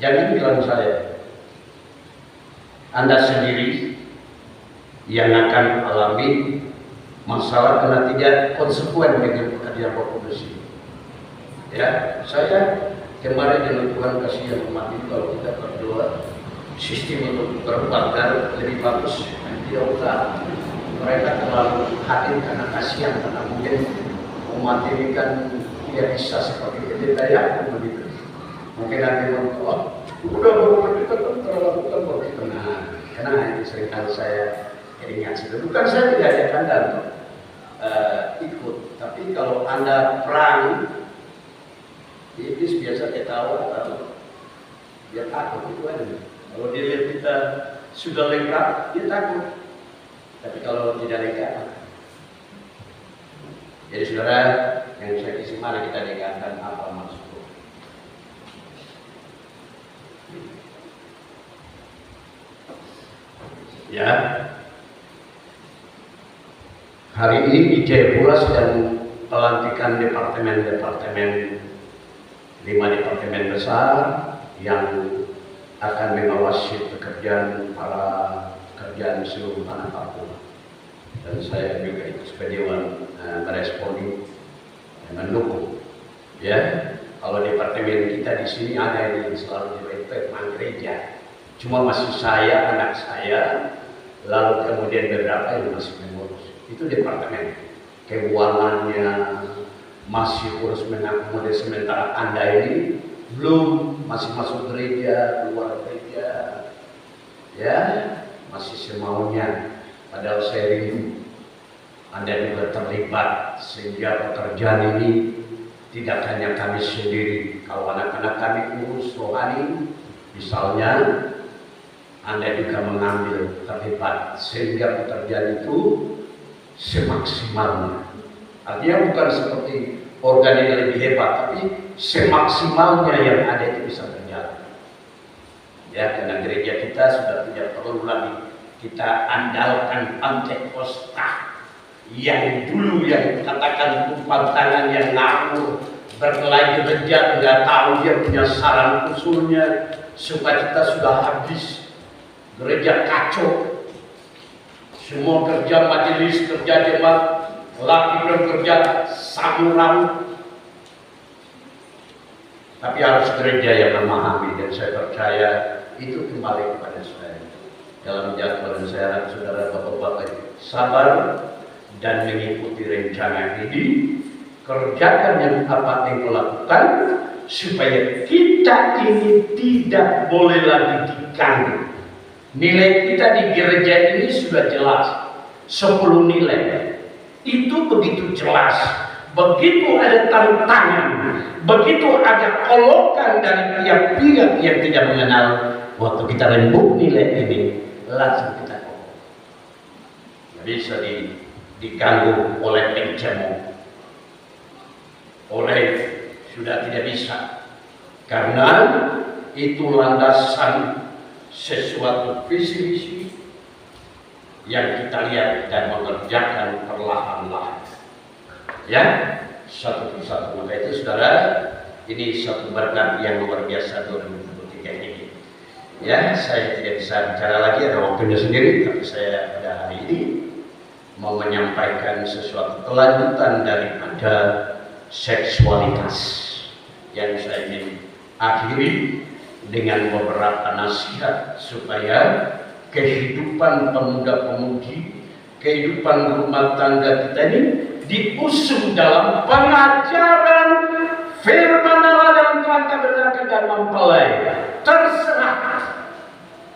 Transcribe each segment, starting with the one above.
Jangan bilang saya. Anda sendiri yang akan alami masalah karena tidak konsekuen dengan pekerjaan pokok bersih. Ya, saya kemarin dengan Tuhan kasih yang mati kalau kita berdoa sistem untuk berbakar lebih bagus. Tidak usah mereka terlalu hadir karena kasihan karena mungkin umat ini kan tidak bisa seperti itu ya begitu. Mungkin nanti udah kita terlalu begitu. Nah, karena itu seringkali saya ingat itu. Bukan saya tidak ajak Anda untuk ikut, tapi kalau Anda perang, iblis biasa ketawa atau dia takut itu aja. Kalau dia lihat kita sudah lengkap, dia takut. Tapi kalau tidak lengkap, jadi saudara yang saya kisah mana kita dengarkan apa maksudnya. Ya, hari ini di Jayapura sedang pelantikan departemen-departemen 5 departemen besar yang akan mengawasi pekerjaan pekerjaan seluruh tanah Papua. Dan saya juga ikut sebagai dewan meresponi dan mendukung. Ya, kalau departemen kita di sini ada yang selalu direktur gereja. Cuma masih saya, anak saya, lalu kemudian beberapa yang masih mengurus. Itu departemen. Keuangannya masih urus mengakomodir, sementara Anda ini belum, masih masuk gereja, keluar gereja, ya masih semaunya. Padahal saya rindu Anda juga terlibat sehingga pekerjaan ini tidak hanya kami sendiri. Kalau anak-anak kami urus rohani, misalnya Anda juga mengambil terlibat sehingga pekerjaan itu semaksimalnya. Artinya bukan seperti organ yang lebih hebat, tapi semaksimalnya yang ada itu bisa berjalan. Ya, karena gereja kita sudah tidak perlu lagi kita andalkan Pantekosta yang dulu yang katakan tumpang tangan yang ngawur, berkelahi gereja, nggak tahu dia punya saran usulnya, supaya kita sudah habis. Gereja kacau, semua kerja majelis, kerja jemaat, laki dan kerja samurai. Tapi harus gereja yang memahami, dan saya percaya itu kembali kepada saya. Dalam jadwal saya harap saudara bapak-bapak sabar dan mengikuti rencana ini, kerjakan yang apa yang melakukan supaya kita ini tidak boleh lagi diganggu. Nilai kita di gereja ini sudah jelas, 10 nilai. Itu begitu jelas. Begitu ada tantangan, begitu ada olokan dari pihak-pihak yang tidak mengenal, waktu kita rembuk nilai ini, langsung kita kokoh. Tidak bisa diganggu oleh pencemooh, sudah tidak bisa. Karena itu landasan sesuatu visi misi yang kita lihat dan mengerjakan perlahan-lahan. Ya, satu persatu. Maka itu saudara, ini satu berkat yang luar biasa 2023 ini. Ya, saya tidak bisa bicara lagi, ada waktunya sendiri, tapi saya pada hari ini mau menyampaikan sesuatu kelanjutan daripada seksualitas yang saya ingin akhiri dengan beberapa nasihat supaya kehidupan pemuda-pemudi, kehidupan rumah tangga kita ini diusung dalam pengajaran firman Allah yang Tuhan tabernakan dan mempelai. Terserah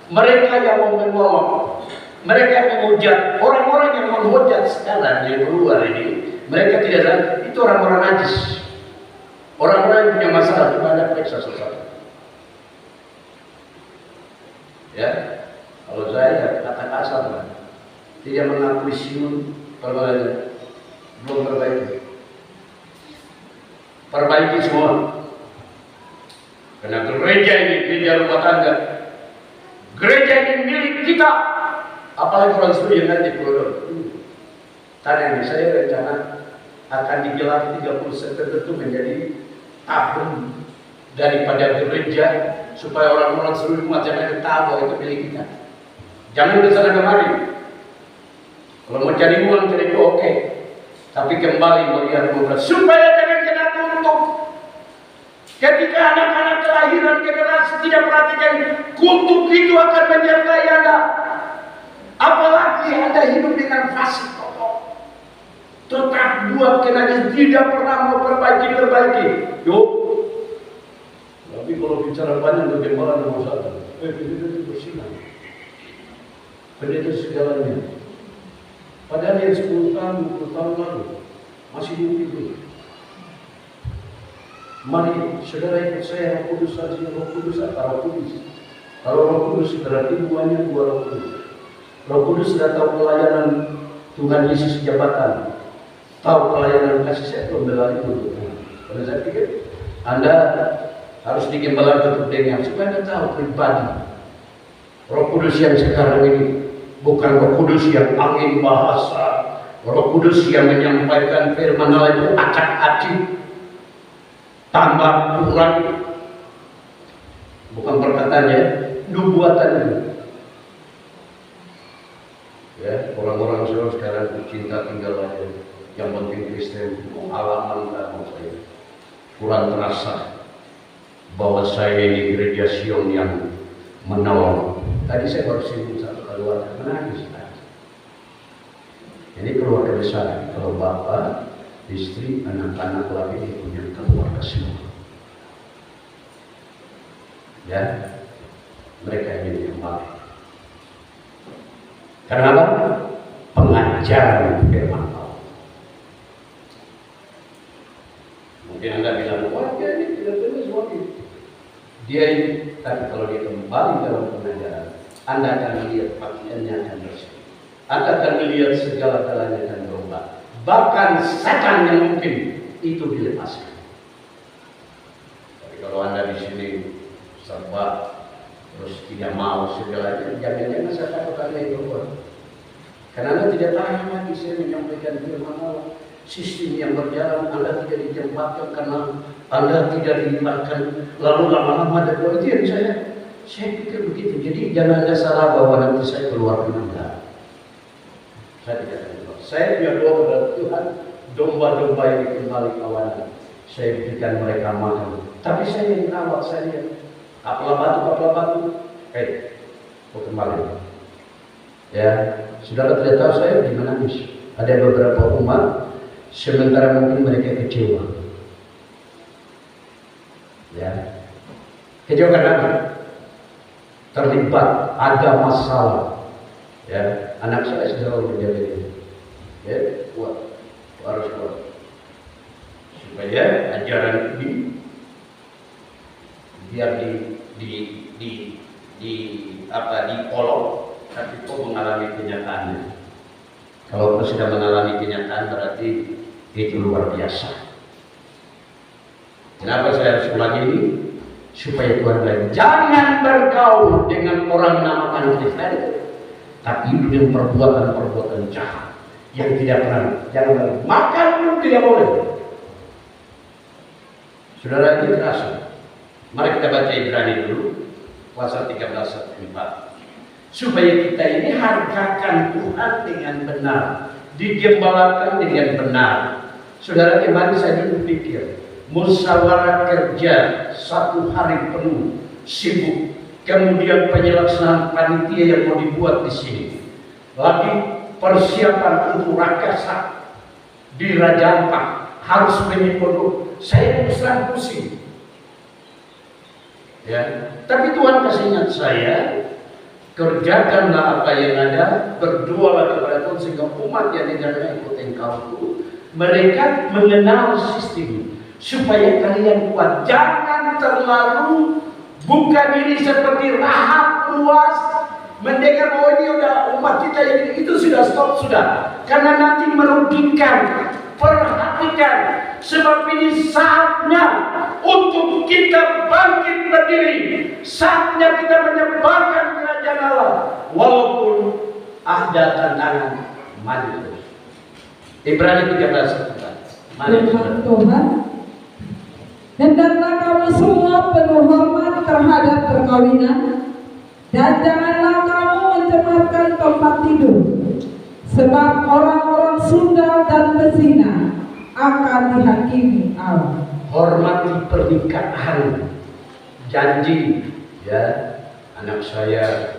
mereka yang mau menolong, mereka yang menghujat, orang-orang yang menghujat sekarang yang keluar ini, mereka tidak tahu itu orang-orang najis, orang-orang yang punya masalah. Cuma ada periksa sesuatu. Ya, kalau saya kata kasar, tidak mengakui siun, belum perbaiki semua. Karena gereja ini gereja rumah tangga, gereja ini milik kita. Apalagi orang Sunda yang nanti keluar. Karena ini saya rencana akan digelar 30 September itu menjadi tahun daripada gereja, supaya orang-orang seluruh umat yang ada tahu bahwa itu milik kita. Jangan kesana kemari. Kalau mau cari uang, cari itu oke. Tapi kembali melihat Tuhan, supaya jangan kena tutup. Ketika anak-anak kelahiran generasi tidak perhatikan, kutuk itu akan menyertai Anda. Apalagi Anda hidup dengan fasik kotor. Tetap buat kenanya tidak pernah mau perbaiki. Yuk. Tapi kalau bicara banyak bagaimana nomor satu? Pendeta bersinar. Pendeta segalanya. Padahal yang 10 tahun, 20 tahun lalu masih mungkin dulu. Mari saudara ikut saya, Roh Kudus saja, Roh Kudus apa Roh Kudus? Kalau Roh Kudus berarti buahnya buah Roh Kudus. Roh Kudus sudah tahu pelayanan Tuhan Yesus jabatan, tahu pelayanan kasih saya pembela itu. Pada saya pikir Anda harus digembalakan untuk dengan supaya Anda tahu pribadi. Roh Kudus yang sekarang ini bukan Roh Kudus yang angin bahasa, Roh Kudus yang menyampaikan firman Allah itu acak-acik, tambah kurang, bukan perkataannya, nubuatannya. Ya, orang-orang sekarang cinta tinggal aja, yang penting Kristen, pengalaman kamu saya kurang terasa bahwa saya ini gereja Sion yang menolong. Tadi saya baru singgung satu keluarga menangis. Ini keluarga besar, kalau bapak, istri, anak-anak lagi ini punya keluarga semua. Ya, mereka ini yang baik. Kenapa? Pengajaran firman Allah. Mungkin Anda bilang, wah dia ini tidak benar suami. Dia ini, tapi kalau dia kembali dalam pengajaran, Anda akan melihat pakaiannya akan bersih. Anda akan melihat segala-galanya akan berubah. Bahkan setan yang mungkin itu dilepaskan. Tapi kalau Anda di sini serba terus tidak mau segalanya, jangan-jangan setan akan berubah. Karena Anda tidak tahan lagi saya menyampaikan firman Allah. Sistem yang berjalan Anda tidak ditempatkan karena Anda tidak dilibatkan. Lalu lama-lama ada itu yang saya pikir begitu. Jadi jangan Anda salah bahwa nanti saya keluar Anda. Saya tidak akan keluar. Saya punya doa kepada Tuhan, domba-domba yang kembali kawanan. Saya berikan mereka makan. Tapi saya yang awal saya apel batu. Kembali. Ya, saudara tidak tahu saya di mana menangis. Ada beberapa umat, sementara mungkin mereka kecewa. Ya, kecewa karena terlibat ada masalah. Ya, anak saya selalu menjaga ini. Ya, kuat, harus kuat. Supaya ajaran ini biar dipolong. Tapi kok mengalami kenyataannya. Kalau kau sudah mengalami kenyataan berarti itu luar biasa. Kenapa saya harus ulangi ini? Supaya Tuhan bilang, jangan bergaul dengan orang namakan Kristen, tapi dengan perbuatan-perbuatan jahat yang tidak pernah. Jangan makan pun tidak boleh. Saudara ini terasa. Mari kita baca Ibrani dulu, pasal 13 ayat 4. Supaya kita ini hargakan Tuhan dengan benar, digembalakan dengan benar. Saudara, kemarin saya dulu pikir musyawarah kerja 1 hari penuh sibuk, kemudian penyelesaian panitia yang mau dibuat di sini, lagi persiapan untuk rakasa di Raja Ampat harus menyempurnakan. Saya terus pusing. Ya, tapi Tuhan kasih ingat saya. Kerjakanlah apa yang ada, berdoalah kepada Tuhan sehingga umat yang di dalamnya ikut engkau itu mereka mengenal sistem supaya kalian kuat. Jangan terlalu buka diri seperti Rahab luas mendengar bahwa ini udah umat kita yang itu sudah stop sudah, karena nanti merugikan. Perhatikan, sebab ini saatnya untuk kita bangkit berdiri. Saatnya kita menyebarkan kerajaan Allah, walaupun ada tantangan. Mari terus. Ibrani 13 Mari Tuhan. Hendaklah kamu semua penuh hormat terhadap perkawinan, dan janganlah kamu mencemarkan tempat tidur, sebab orang-orang sundal dan pesina akan dihakimi Allah. Hormati pernikahan, janji ya. Anak saya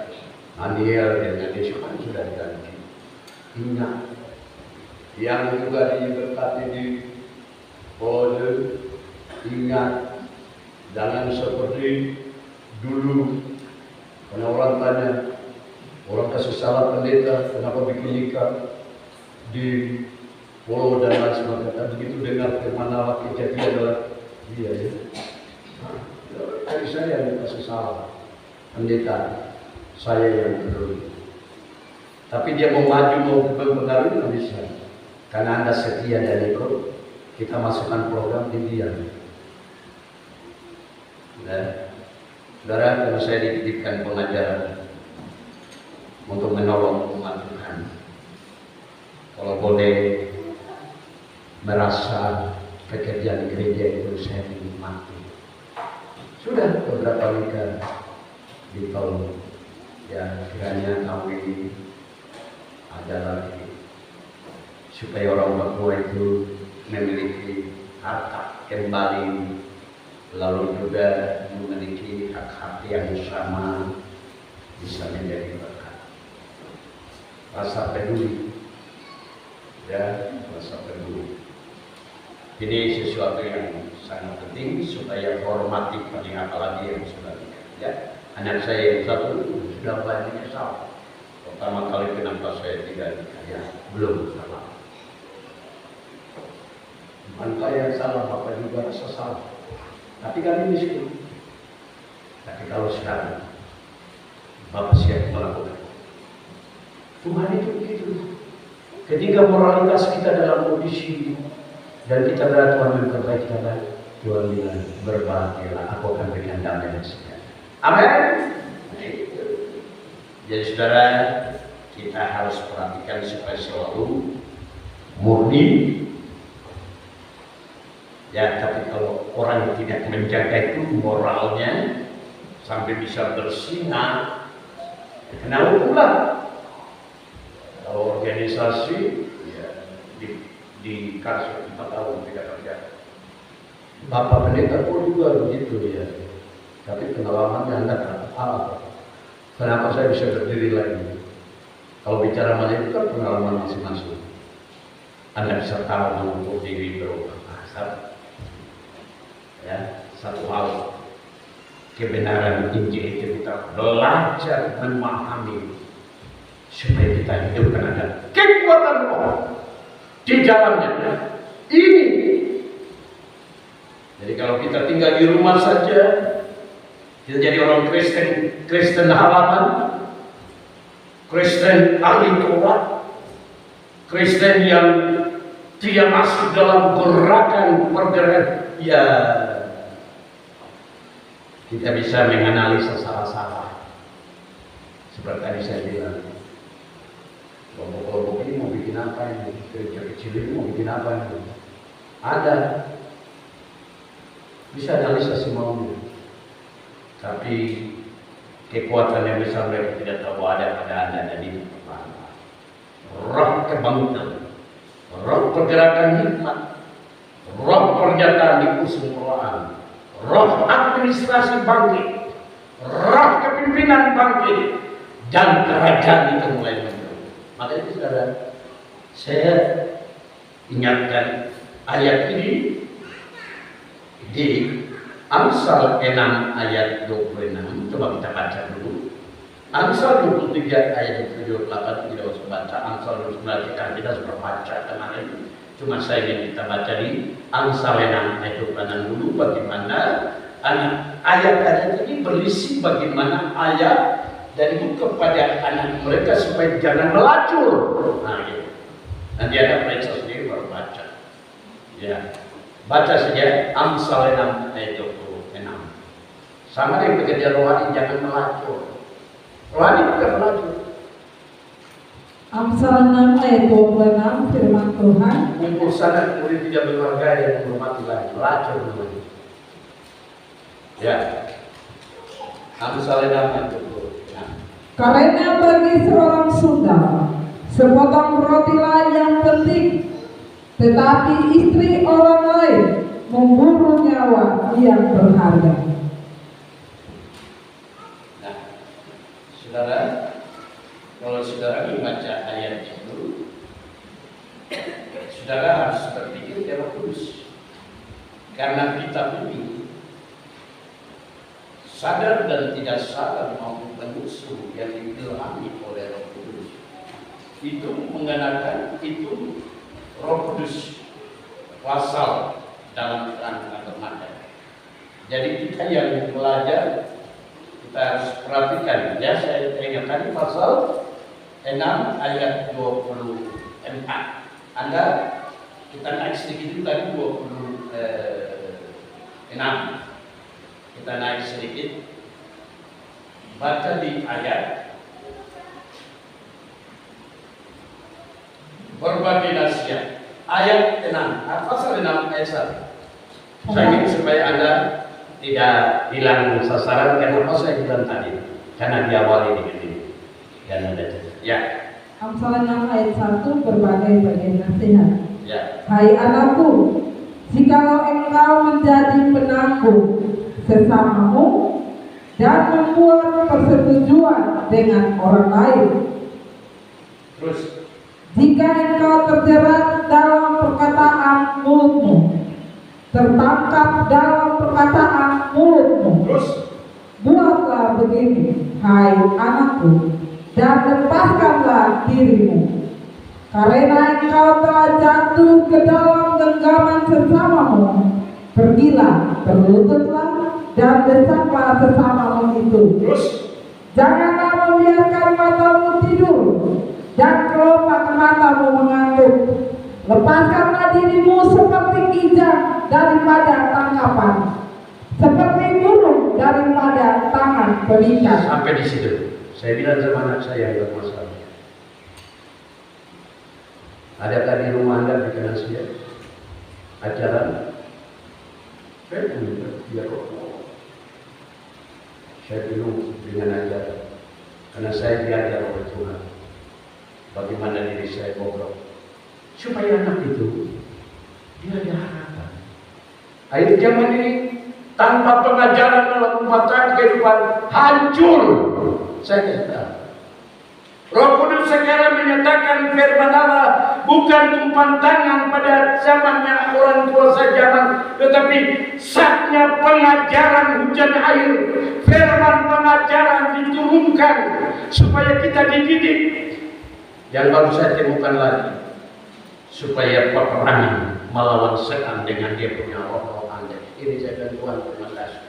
Aniel dengan Yesus kan sudah janji. Ingat, yang juga diberkati di Pole, ingat, jangan seperti dulu. Karena orang tanya, orang kasih salah pendeta, kenapa bikin nikah di Polo dan lain sebagainya. Begitu dengar firman Allah, kejadian adalah dia ya. Dari saya yang kasih salah pendeta, saya yang peduli. Tapi dia mau maju, mau mempengaruhi, tidak bisa. Karena Anda setia dan ikut, kita masukkan program di dia. Saudara, kalau saya dititipkan pengajaran untuk menolong umat Tuhan, kalau boleh merasa pekerjaan gereja itu saya nikmati. Sudah beberapa nikah di tahun ya, kiranya tahun ini ada lagi supaya orang Papua itu memiliki harta kembali, lalu juga memiliki hak-hak yang sama, bisa menjadi berkat. Rasa peduli ya, rasa peduli ini sesuatu yang sangat penting supaya hormati paling apalagi yang sudah nikah ya. Anak saya yang satu sudah banyak salah. Pertama kali kenapa saya tidak nikah ya, belum salah. Bukan yang salah, Bapak juga rasa salah. Tapi kami miskin. Tapi kalau sekarang Bapak siap melakukan. Tuhan itu begitu. Ketika moralitas kita dalam kondisi dan kita berdoa Tuhan memperbaiki kita, Tuhan bilang berbahagialah, aku akan berikan damai dan sejahtera. Amin. Jadi saudara, kita harus perhatikan supaya selalu murni. Ya, tapi kalau orang tidak menjaga itu moralnya sampai bisa bersinar, kena hukuman. Kalau organisasi ya dikasih 4 tahun tidak kerja. Bapak pendeta pun juga begitu ya. Tapi pengalamannya Anda apa? Kenapa saya bisa berdiri lagi? Kalau bicara malah itu kan pengalaman masing-masing. Anda bisa tahu mengukur diri berubah. Ya, satu hal kebenaran Injil itu kita belajar memahami supaya kita hidupkan ada kekuatan Roh di dalamnya. Ini. Jadi kalau kita tinggal di rumah saja, kita jadi orang Kristen halaman, Kristen ahli Taurat, Kristen yang dia masuk dalam gerakan pergerakan, ya kita bisa menganalisa salah-salah. Seperti tadi saya bilang, kelompok-kelompok ini mau bikin apa ini, gereja kecil ini mau bikin apa ini, ada, bisa analisa semuanya. Tapi kekuatan yang besar mereka tidak tahu ada pada Anda dan itu roh kebangkitan, roh pergerakan hikmat, roh pernyataan di keseluruhan, roh administrasi bangkit, roh kepimpinan bangkit, dan kerajaan itu mulai muncul. Maka itu saudara, saya ingatkan ayat ini di Amsal 6 ayat 26. Coba kita baca dulu. Amsal 23 ayat 78 tidak usah baca. Amsal 29 kita sudah baca kemarin. Cuma saya ingin kita baca di Amsal 6 ayat 26 dulu, bagaimana ayat-ayat ini berisi bagaimana ayat dan itu kepada anak mereka supaya jangan melacur. Nah, gitu. Nanti ada periksa sendiri baru baca. Ya, baca saja Amsal 6 ayat 26. Sama dengan pekerjaan rohani, jangan melacur. Rohani bukan melacur. Amsal 6 ayat 26 firman Tuhan. Kumpul sana kemudian tidak menghargai dan menghormati lagi, melacur namanya. Ya. Amsalnya nama itu. Karena bagi seorang Sunda, sepotong rotilah yang penting, tetapi istri orang lain memburu nyawa yang berharga. Nah, saudara, kalau saudara membaca ayat itu, saudara harus berpikir Roh Kudus, karena kitab ini sadar dan tidak sadar maupun penuh yang diilhami oleh Roh Kudus itu mengenakan itu Roh Kudus pasal dalam kerangka remaja. Jadi kita yang belajar kita harus perhatikan. Ya, saya ingat tadi pasal 6 ayat 24. Anda kita naik sedikit tadi 26. Kita naik sedikit, baca di ayat berbagai nasihat. Ayat 6, pasal 6 ayat 1. Saya ingin supaya Anda tidak hilang sasaran. Kenapa saya bilang tadi? Karena diawali dengan ini. Dan ada ya. Amsal 6 ayat 1 berbagai nasihat. Ya. Hai anakku, jikalau engkau menjadi penangguh sesamamu dan membuat persetujuan dengan orang lain. Terus, jika engkau terjerat dalam perkataan mulutmu, tertangkap dalam perkataan mulutmu, terus, buatlah begini, hai anakku, dan lepaskanlah dirimu, karena engkau telah jatuh ke dalam genggaman sesamamu. Pergilah, berlututlah, dan desaklah sesamamu itu. terus, Janganlah membiarkan matamu tidur dan kelopak matamu mengantuk. Lepaskanlah dirimu seperti kijang daripada tangkapan, seperti burung daripada tangan pemikat. sampai di situ. Saya bilang sama anak saya yang masalah. Ada tadi rumah Anda bikin nasihat acara. Saya punya dia rokok. Saya bingung dengan ajaran, karena saya diajar oleh Tuhan bagaimana diri saya bobrok supaya anak itu dia ada harapan. Akhir zaman ini tanpa pengajaran dalam rumah tangga kehidupan hancur. Saya kata Roh Kudus sekarang menyatakan firman Allah bukan tumpuan tangan pada zamannya orang tua saja, tetapi saatnya pengajaran hujan air, firman pengajaran diturunkan supaya kita dididik. Yang baru saya temukan lagi, supaya peperangan melawan setan dengan dia punya roh Anda. Ini saya dan Tuhan terima kasih.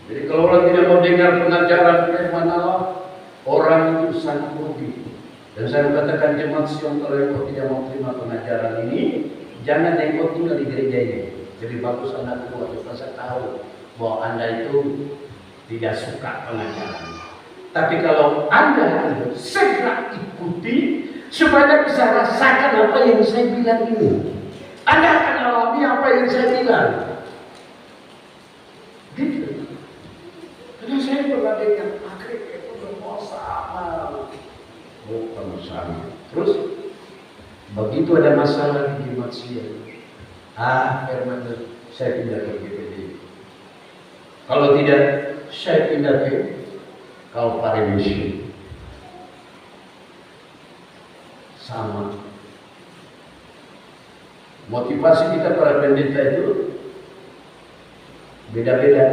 Jadi kalau orang tidak mau dengar pengajaran firman Allah, orang itu sangat rugi. Dan saya katakan jemaat Sion, kalau engkau tidak mau terima pengajaran ini, jangan engkau tinggal di gereja ini. Lebih bagus Anda keluar, supaya saya tahu bahwa Anda itu tidak suka pengajaran. Tapi kalau Anda itu segera ikuti, supaya bisa rasakan apa yang saya bilang ini. Anda akan alami apa yang saya bilang. Gitu. Karena saya pernah dengar akhirnya itu bersama. Bukan sama. Terus begitu ada masalah di jemaat Sion, firman saya pindah ke GPD. Kalau tidak, saya pindah ke Kalpari Mission. Sama. Motivasi kita para pendeta itu beda-beda.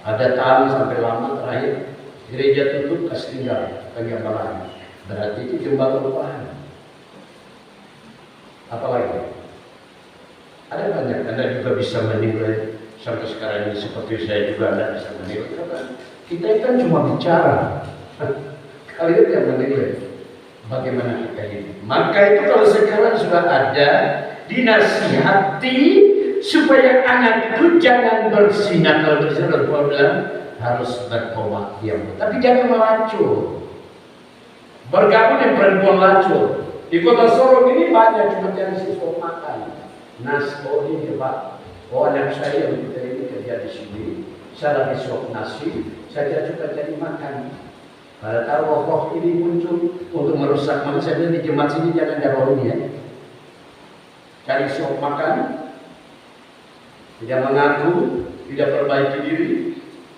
Ada tahun sampai lama terakhir gereja tutup kasih tinggal pengembalaan. Berarti itu jembatan perubahan. Apalagi ada banyak. Anda juga bisa menilai sampai sekarang ini seperti saya juga Anda bisa menilai. Kita kan cuma bicara. Kalian yang menilai bagaimana kita ini. Maka itu kalau sekarang sudah ada dinasihati supaya anak itu jangan bersinah. Kalau bersinah problem harus berkoma diam. Tapi jangan melacur. Bergabung dengan perempuan lacur. Di kota Sorong ini banyak cuma yang siswa makan. Nasi ini hebat. Oh, anak saya yang kita ini kerja di sini, saya lagi suap nasi, saya juga cari makan. Pada tahu roh ini muncul untuk merusak manusia di jemaat sini, jangan ada roh ini ya. Cari suap makan, tidak mengaku, tidak perbaiki diri,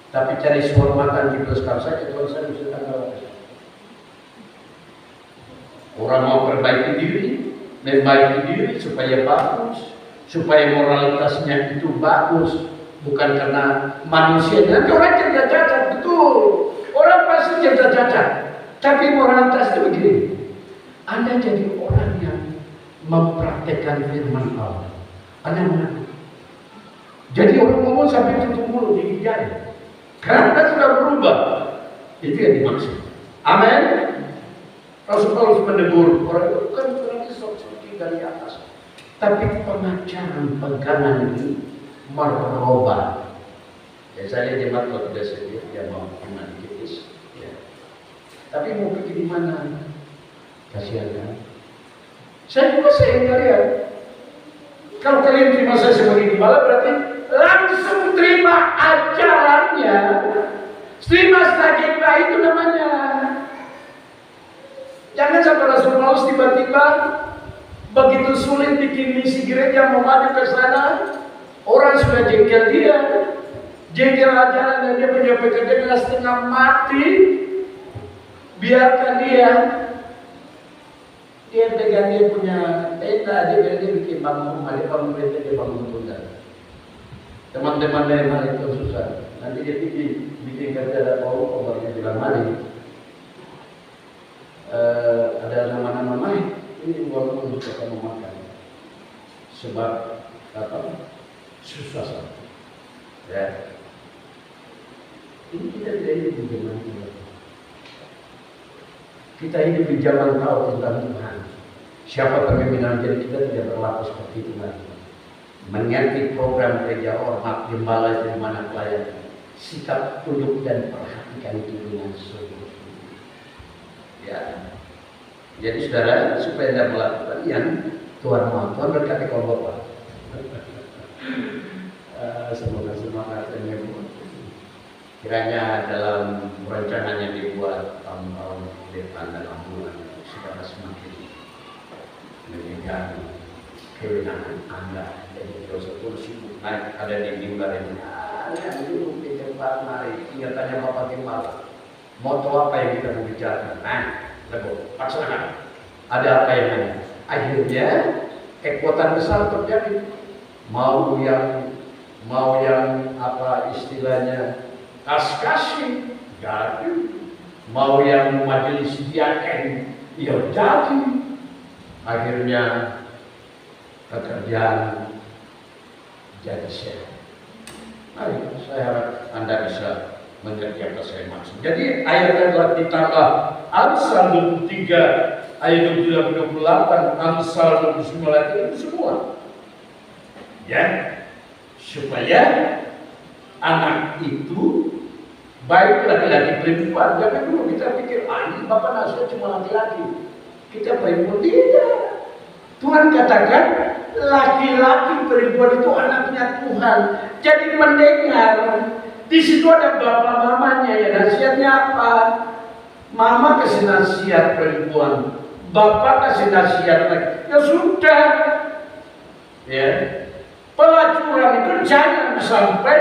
tapi cari suap makan gitu sekali saja. Tuhan saya bisa tanggal. Orang mau perbaiki diri, membaiki diri supaya bagus, supaya moralitasnya itu bagus, bukan karena manusia. Nanti orang cerita cacat, betul. Orang pasti cerita cacat, tapi moralitas itu begini. Anda jadi orang yang mempraktekkan firman Allah. Anda mengaku. Jadi orang ngomong sampai tutup mulut di jari, karena sudah berubah. Itu yang dimaksud. Amin. Rasul Paulus menegur orang itu bukan berarti sok-soki dari atas, tapi pengajaran pegangan ini merubah. Ya, saya jemaat kalau tidak sedia, dia mau iman kritis. Ya. Tapi mau pergi di mana? Kasihan kan? Saya juga sayang kalian. Kalau kalian terima saya sebagai gembala, berarti langsung terima ajarannya. Terima stagenda itu namanya. Jangan sampai Rasul Paulus tiba-tiba begitu sulit bikin misi gereja mau maju ke sana, orang sudah jengkel dia, jengkel ajaran dan dia punya pekerjaan setengah mati, biarkan dia pegang dia punya tenda, dia bikin bangun rumah, dia bangun tenda, dia bangun tenda. Teman-teman lain hal itu susah. Nanti dia bikin kerja ada kabarnya bilang mari. Ada nama-nama lain ini walaupun untuk kamu makan sebab apa susah sangat ya. Ini kita tidak hidup di zaman ini. Kita hidup di zaman tahu tentang Tuhan, siapa pemimpinan, jadi kita tidak berlaku seperti itu lagi. Mengerti program gereja, hormat gembala di mana pelayan, sikap tunduk dan perhatikan itu dengan sungguh. Ya, jadi saudara, supaya Anda melakukan yang Tuhan mau, Tuhan berkati kau Bapak. Semoga semangat dan ibu. Kiranya dalam perencanaan yang dibuat tahun-tahun depan dalam bulan saudara semakin meningkat kewenangan Anda dan dosa sibuk naik ada di mimbar ini. Yang dulu di tempat mari, ingatannya Bapak Gembala. Moto apa yang kita mau bicarakan? Nah, lebo, laksanakan. Ada apa yang lain? Akhirnya kekuatan besar terjadi. Mau yang apa istilahnya kas-kasih, jadi. Mau yang majelis diaken, ya jadi. Akhirnya pekerjaan jadi sehat. Mari, saya harap Anda bisa mengerti apa saya maksud. Jadi ayatnya telah ditambah Amsal 23 ayat 28, Amsal 29 itu semua. Ya, supaya anak itu baik laki-laki perempuan. Jangan dulu kita pikir, ini Bapak nasihat cuma laki-laki. Kita perempuan tidak. Tuhan katakan laki-laki perempuan itu anaknya Tuhan. Jadi mendengar. Di situ ada bapak mamanya ya, nasihatnya apa? Mama kasih nasihat perempuan, bapak kasih nasihat lagi. Ya sudah, ya. Pelacuran itu jangan sampai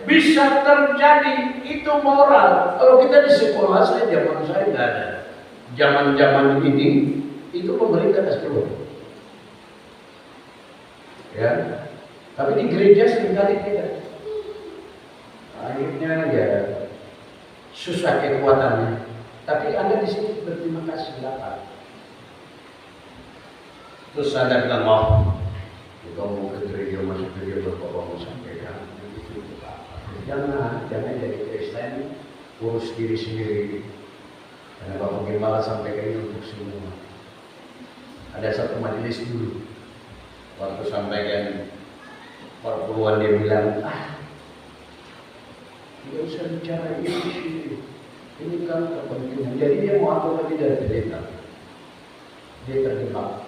bisa terjadi, itu moral. Kalau kita di sekolah, zaman saya nggak ada. Zaman ini itu pemerintah kasih keluar. Ya, tapi di gereja seringkali tidak. Akhirnya ya susah kekuatannya. Tapi Anda di sini berterima kasih dapat. Terus Anda bilang, oh, kita mau ke gereja, masuk gereja Bapak mau sampaikan. Jangan jadi Kristen, urus diri sendiri. Karena Bapak Gembala sampaikan ini untuk semua. Ada satu majelis dulu, waktu sampaikan perpuluhan dia bilang, tidak usah bicara ini kan kepentingan. Jadi dia mau atur lagi dari pendeta. Dia terjebak,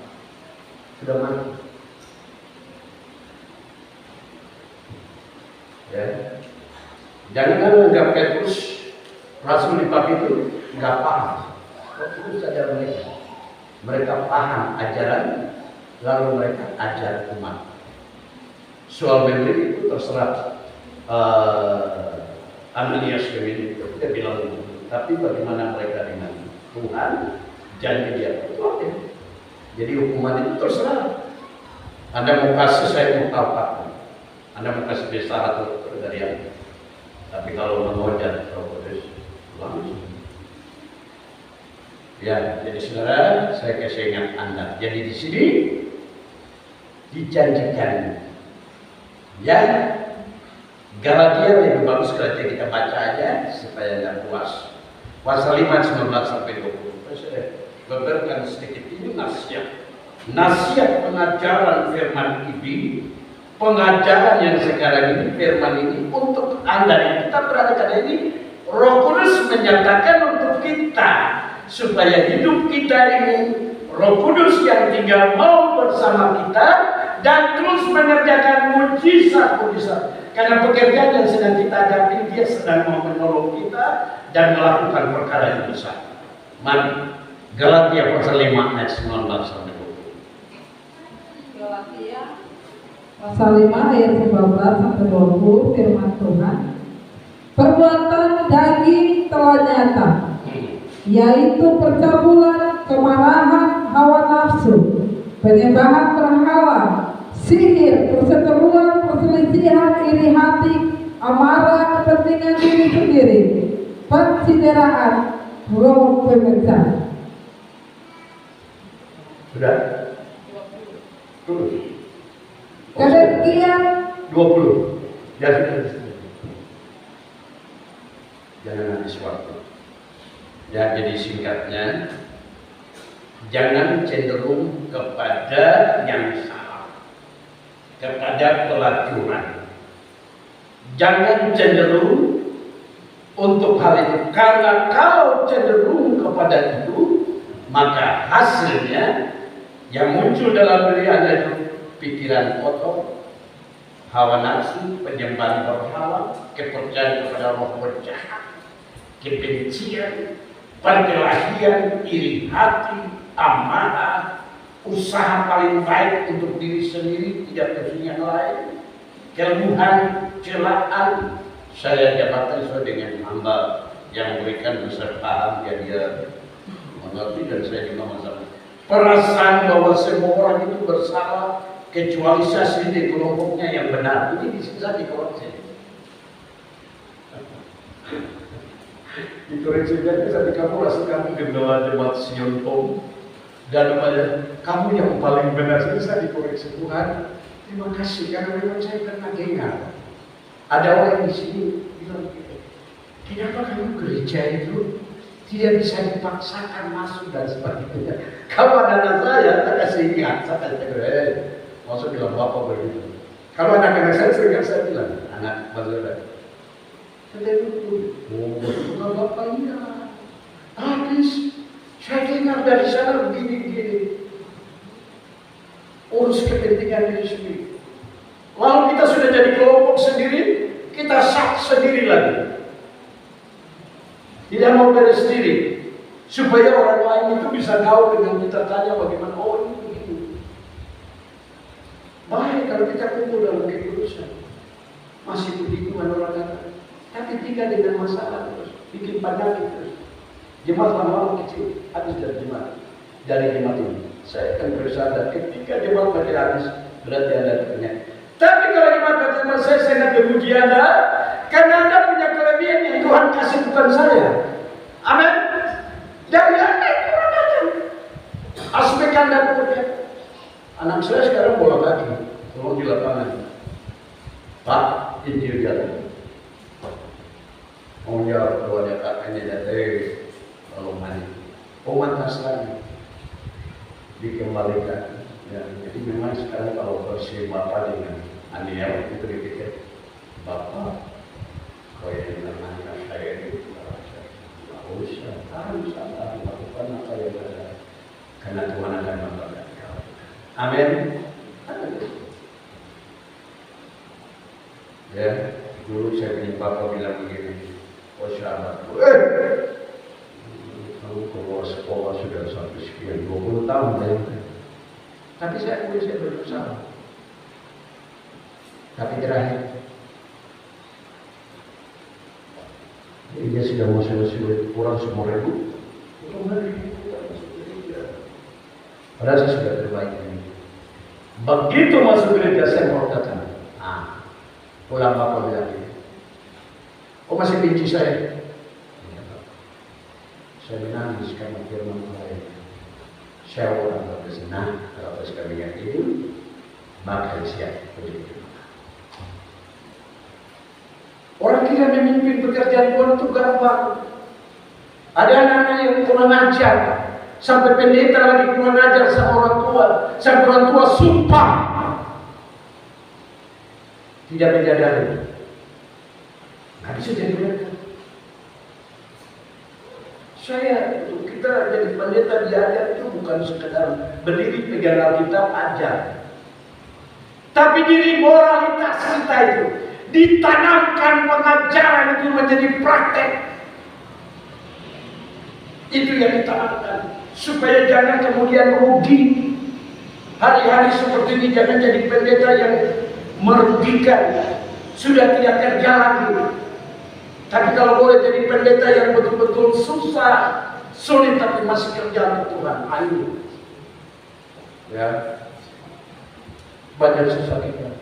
sudah mati. Jangan anggap Petrus Rasul di bab itu nggak paham. Itu saja mereka. Mereka paham ajaran, lalu mereka ajar umat. Soal memberi itu terserah Ananias Kemini itu dia bilang itu. Tapi bagaimana mereka dengan Tuhan, janji dia oke. Jadi hukuman itu terserah. Anda mau kasih, saya mau tahu Pak. Anda mau kasih desa atau dari Anda. Tapi kalau mengodat terus langsung. Ya, jadi saudara, saya kasih ingat Anda. Jadi di sini dijanjikan, ya, Galatia lebih bagus kalau kita baca aja supaya nggak puas. Pasal 5 19 sampai 20. Saya beberkan sedikit ini nasihat pengajaran firman ini, pengajaran yang sekarang ini firman ini untuk Anda yang kita perhatikan ini. Roh Kudus menyatakan untuk kita supaya hidup kita ini Roh Kudus yang tinggal mau bersama kita dan terus mengerjakan mujizat-mujizat. Karena pekerjaan yang sedang kita hadapi, dia sedang mau menolong kita dan melakukan perkara yang besar. Mari, Galatia pasal 5 ayat 19 sampai 20. Galatia pasal 5 ayat 19 sampai 20 firman Tuhan. Perbuatan daging telah nyata, yaitu percabulan, kemarahan, hawa nafsu, penyembahan berhala, sihir, perseteruan, perselisihan, iri hati, amarah, kepentingan diri sendiri, pensideraan, roh pemecah. Sudah? Terus. Kedengkian 20. Jangan habis waktu. Ya, jadi singkatnya, jangan cenderung kepada yang salah, kepada pelacuran. Jangan cenderung untuk hal itu, karena kalau cenderung kepada itu, maka hasilnya yang muncul dalam diri Anda itu pikiran kotor, hawa nafsu, penyembahan berhala, kepercayaan kepada roh jahat, kebencian, perkelahian, iri hati, amarah, usaha paling baik untuk diri sendiri, tidak untuk yang lain, keluhan, celaan. Saya jabatan sesuai dengan hamba yang memberikan pesertaan, dia mengerti dan saya juga masalah. Perasaan bahwa semua orang itu bersalah kecuali saya sendiri kelompoknya yang benar, ini bisa dikoreksi. Dikoreksi saja, tapi kamu rasa kamu gembala jemaat Sion Tom dan kamu yang paling benar, bisa dikoreksi Tuhan. Terima kasih karena memang saya pernah dengar ada orang di sini bilang, kenapa kamu gereja itu tidak bisa dipaksakan masuk dan sebagainya. Kalau anak-anak saya kasih ingat, saya kata, maksud bilang bapak begitu. Kalau anak-anak saya bilang, anak saudara. Saya itu, bukan bapak iya. Habis, saya dengar dari sana begini. Urus kepentingan diri sendiri. Lalu kita sudah jadi kelompok sendiri, kita sak sendiri lagi. Tidak mau beres diri, supaya orang lain itu bisa tahu dengan kita tanya bagaimana, oh ini begini. Baik kalau kita kumpul dalam kekudusan, masih begitu orang kata, tapi tidak dengan masalah terus, bikin pandang terus. Jemaat lama-lama kecil, habis dari jemaat ini. Saya akan berusaha ketika jemaat makin habis, berarti ada penyakit. Tapi kalau jemaat berjemaat saya sangat memuji Anda, karena Anda punya kelebihan yang Tuhan kasih bukan saya. Amin. Dari Anda itu ada. Aspek Anda bekerja. Anak saya sekarang bola kaki, tolong di lapangan. Pak, Injil jalan. Mau jawab kalau ada kakaknya dari tolong mandi. Umat Nasrani dikembalikan. Ya, jadi memang sekarang kalau bersih bapak dengan Aniel itu dipikir bapak kau yang dengan saya itu harus melakukan apa yang ada karena Tuhan akan memberkati kau. Amin. Ya, dulu saya bapak bilang begini, oh sahabatku, kamu keluar sekolah sudah sampai sekian 20 tahun ya. Tapi saya akui saya bersalah. Tapi terakhir, dia sudah mau selesai kurang semua ribu. Padahal saya sudah terbaik ini. Begitu masuk gereja saya mengatakan, pulang bapak bilang ini, kok masih benci saya? Saya menangis karena firman Tuhan. Saya orang berkesenang kalau kami yang itu, maka siap begitu. Orang kira memimpin pekerjaan Tuhan itu gampang. Ada anak-anak yang kurang ajar, sampai pendeta lagi kurang ajar sama orang tua, sampai orang tua sumpah tidak menyadari. Nggak bisa jadi mereka. Kita jadi pendeta diajar itu bukan sekedar berdiri pegang Alkitab ajar, tapi diri moralitas kita itu ditanamkan, pengajaran itu menjadi praktek. Itu yang ditanamkan supaya jangan kemudian rugi. Hari-hari seperti ini jangan jadi pendeta yang merugikan, sudah tidak kerja lagi. Tapi kalau boleh jadi pendeta yang betul-betul susah, sulit tapi masih kerja untuk Tuhan, ayo. Ya, banyak susah kita.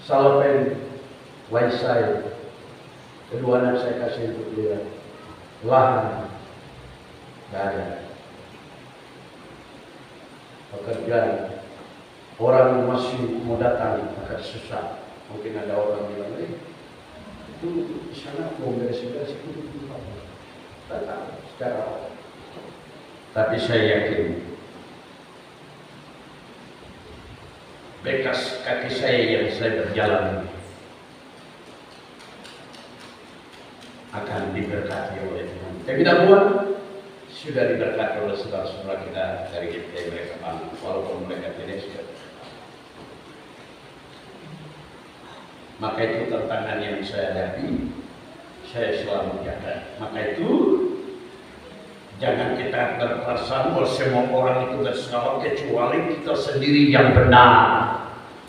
Salapen, Waisai, kedua anak saya kasih untuk dia. Lahan, tidak ada. Pekerjaan, orang masih mau datang agak susah. Mungkin ada orang bilang, itu di sana mau beres-beres itu datang secara. Tapi saya yakin bekas kaki saya yang saya berjalan akan diberkati oleh Tuhan. Tapi namun sudah diberkati oleh saudara-saudara kita dari GPI mereka bangun, walaupun mereka tidak sudah. Maka itu tantangan yang saya hadapi, saya selalu jaga. Maka itu jangan kita berperasaan bahwa semua orang itu bersalah kecuali kita sendiri yang benar,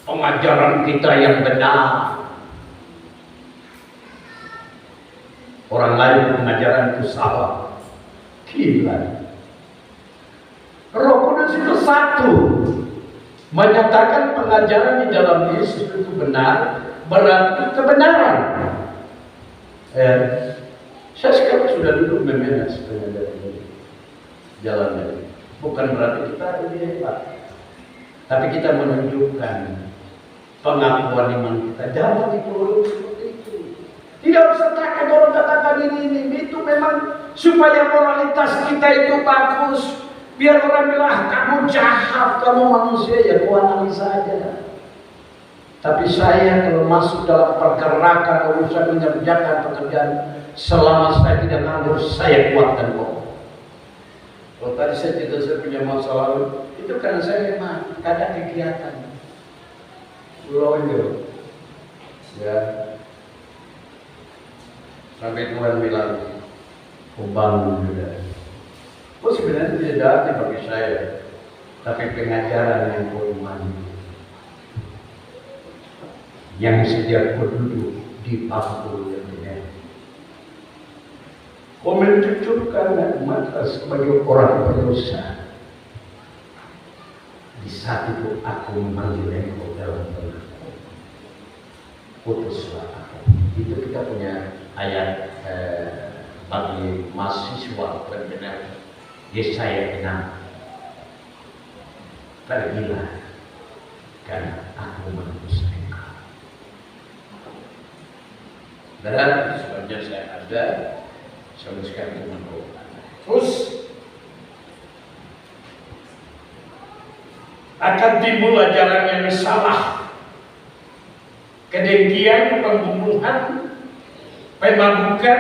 pengajaran kita yang benar. Orang lain pengajaran itu salah, gila. Roh Kudus itu satu, menyatakan pengajaran di dalam Yesus itu benar, berarti kebenaran. Saya sekarang sudah duduk memanage pengajaran ini, jalannya. Bukan berarti kita lebih hebat, tapi kita menunjukkan pengakuan iman kita. Jangan dipeluk seperti itu. Tidak usah takut orang katakan ini. Itu memang supaya moralitas kita itu bagus. Biar orang bilang, kamu jahat, kamu manusia, ya kau analisa aja. Tapi saya kalau masuk dalam pergerakan urusan mengerjakan pekerjaan, selama saya tidak nganggur, saya kuatkan kok. Kalau tadi saya tidak punya masalah, itu karena saya memang ada kegiatan. Loyo, ya. Sampai Tuhan bilang, kau bangun juga. Oh sebenarnya tidak ada bagi saya, tapi pengajaran yang kau imani, yang sejak kau duduk di bangku yang benar, kau mencucurkan mata sebagai orang berdosa. Di saat itu aku memanggil engkau dalam benakku, putuslah aku. Itu kita punya ayat bagi mahasiswa benar. Yesaya 6, pergilah karena aku menebus engkau. Dan sebenarnya saya ada, saya sekarang mendoa. Terus akan timbul ajaran yang salah, kedengkian, pembunuhan, pemabukan,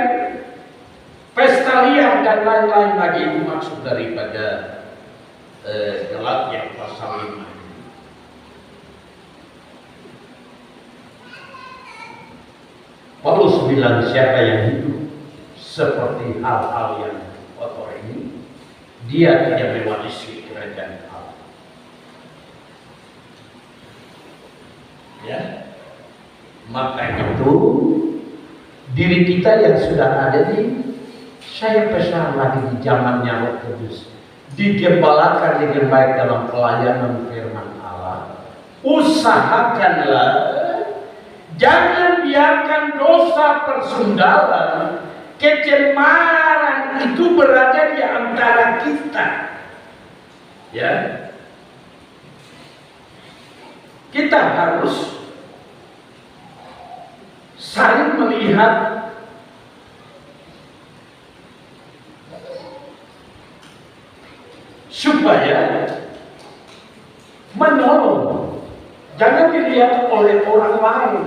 pesta liar dan lain-lain lagi. Itu maksud daripada Galatia pasal 5. Paulus bilang siapa yang hidup seperti hal-hal yang kotor ini, dia tidak mewarisi kerajaan Allah. Ya, maka itu diri kita yang sudah ada di, saya pesan lagi di zamannya Roh Kudus, digembalakan dengan baik dalam pelayanan firman Allah. Usahakanlah jangan biarkan dosa persundalan, kecemaran itu berada di antara kita. Ya, kita harus saling melihat supaya menolong, jangan dilihat oleh orang lain,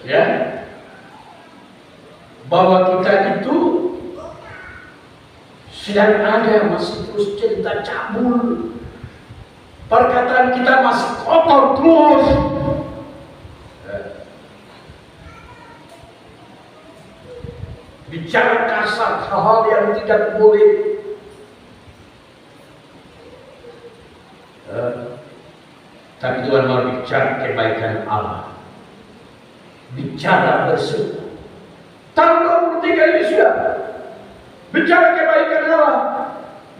ya, bahwa kita itu sedang ada masih terus cerita cabul, perkataan kita masih kotor terus. Bicara kasar, hal-hal yang tidak boleh. Tapi Tuhan mau bicara kebaikan Allah, bicara bersyukur. Tahun 23 ini sudah bicara kebaikan Allah.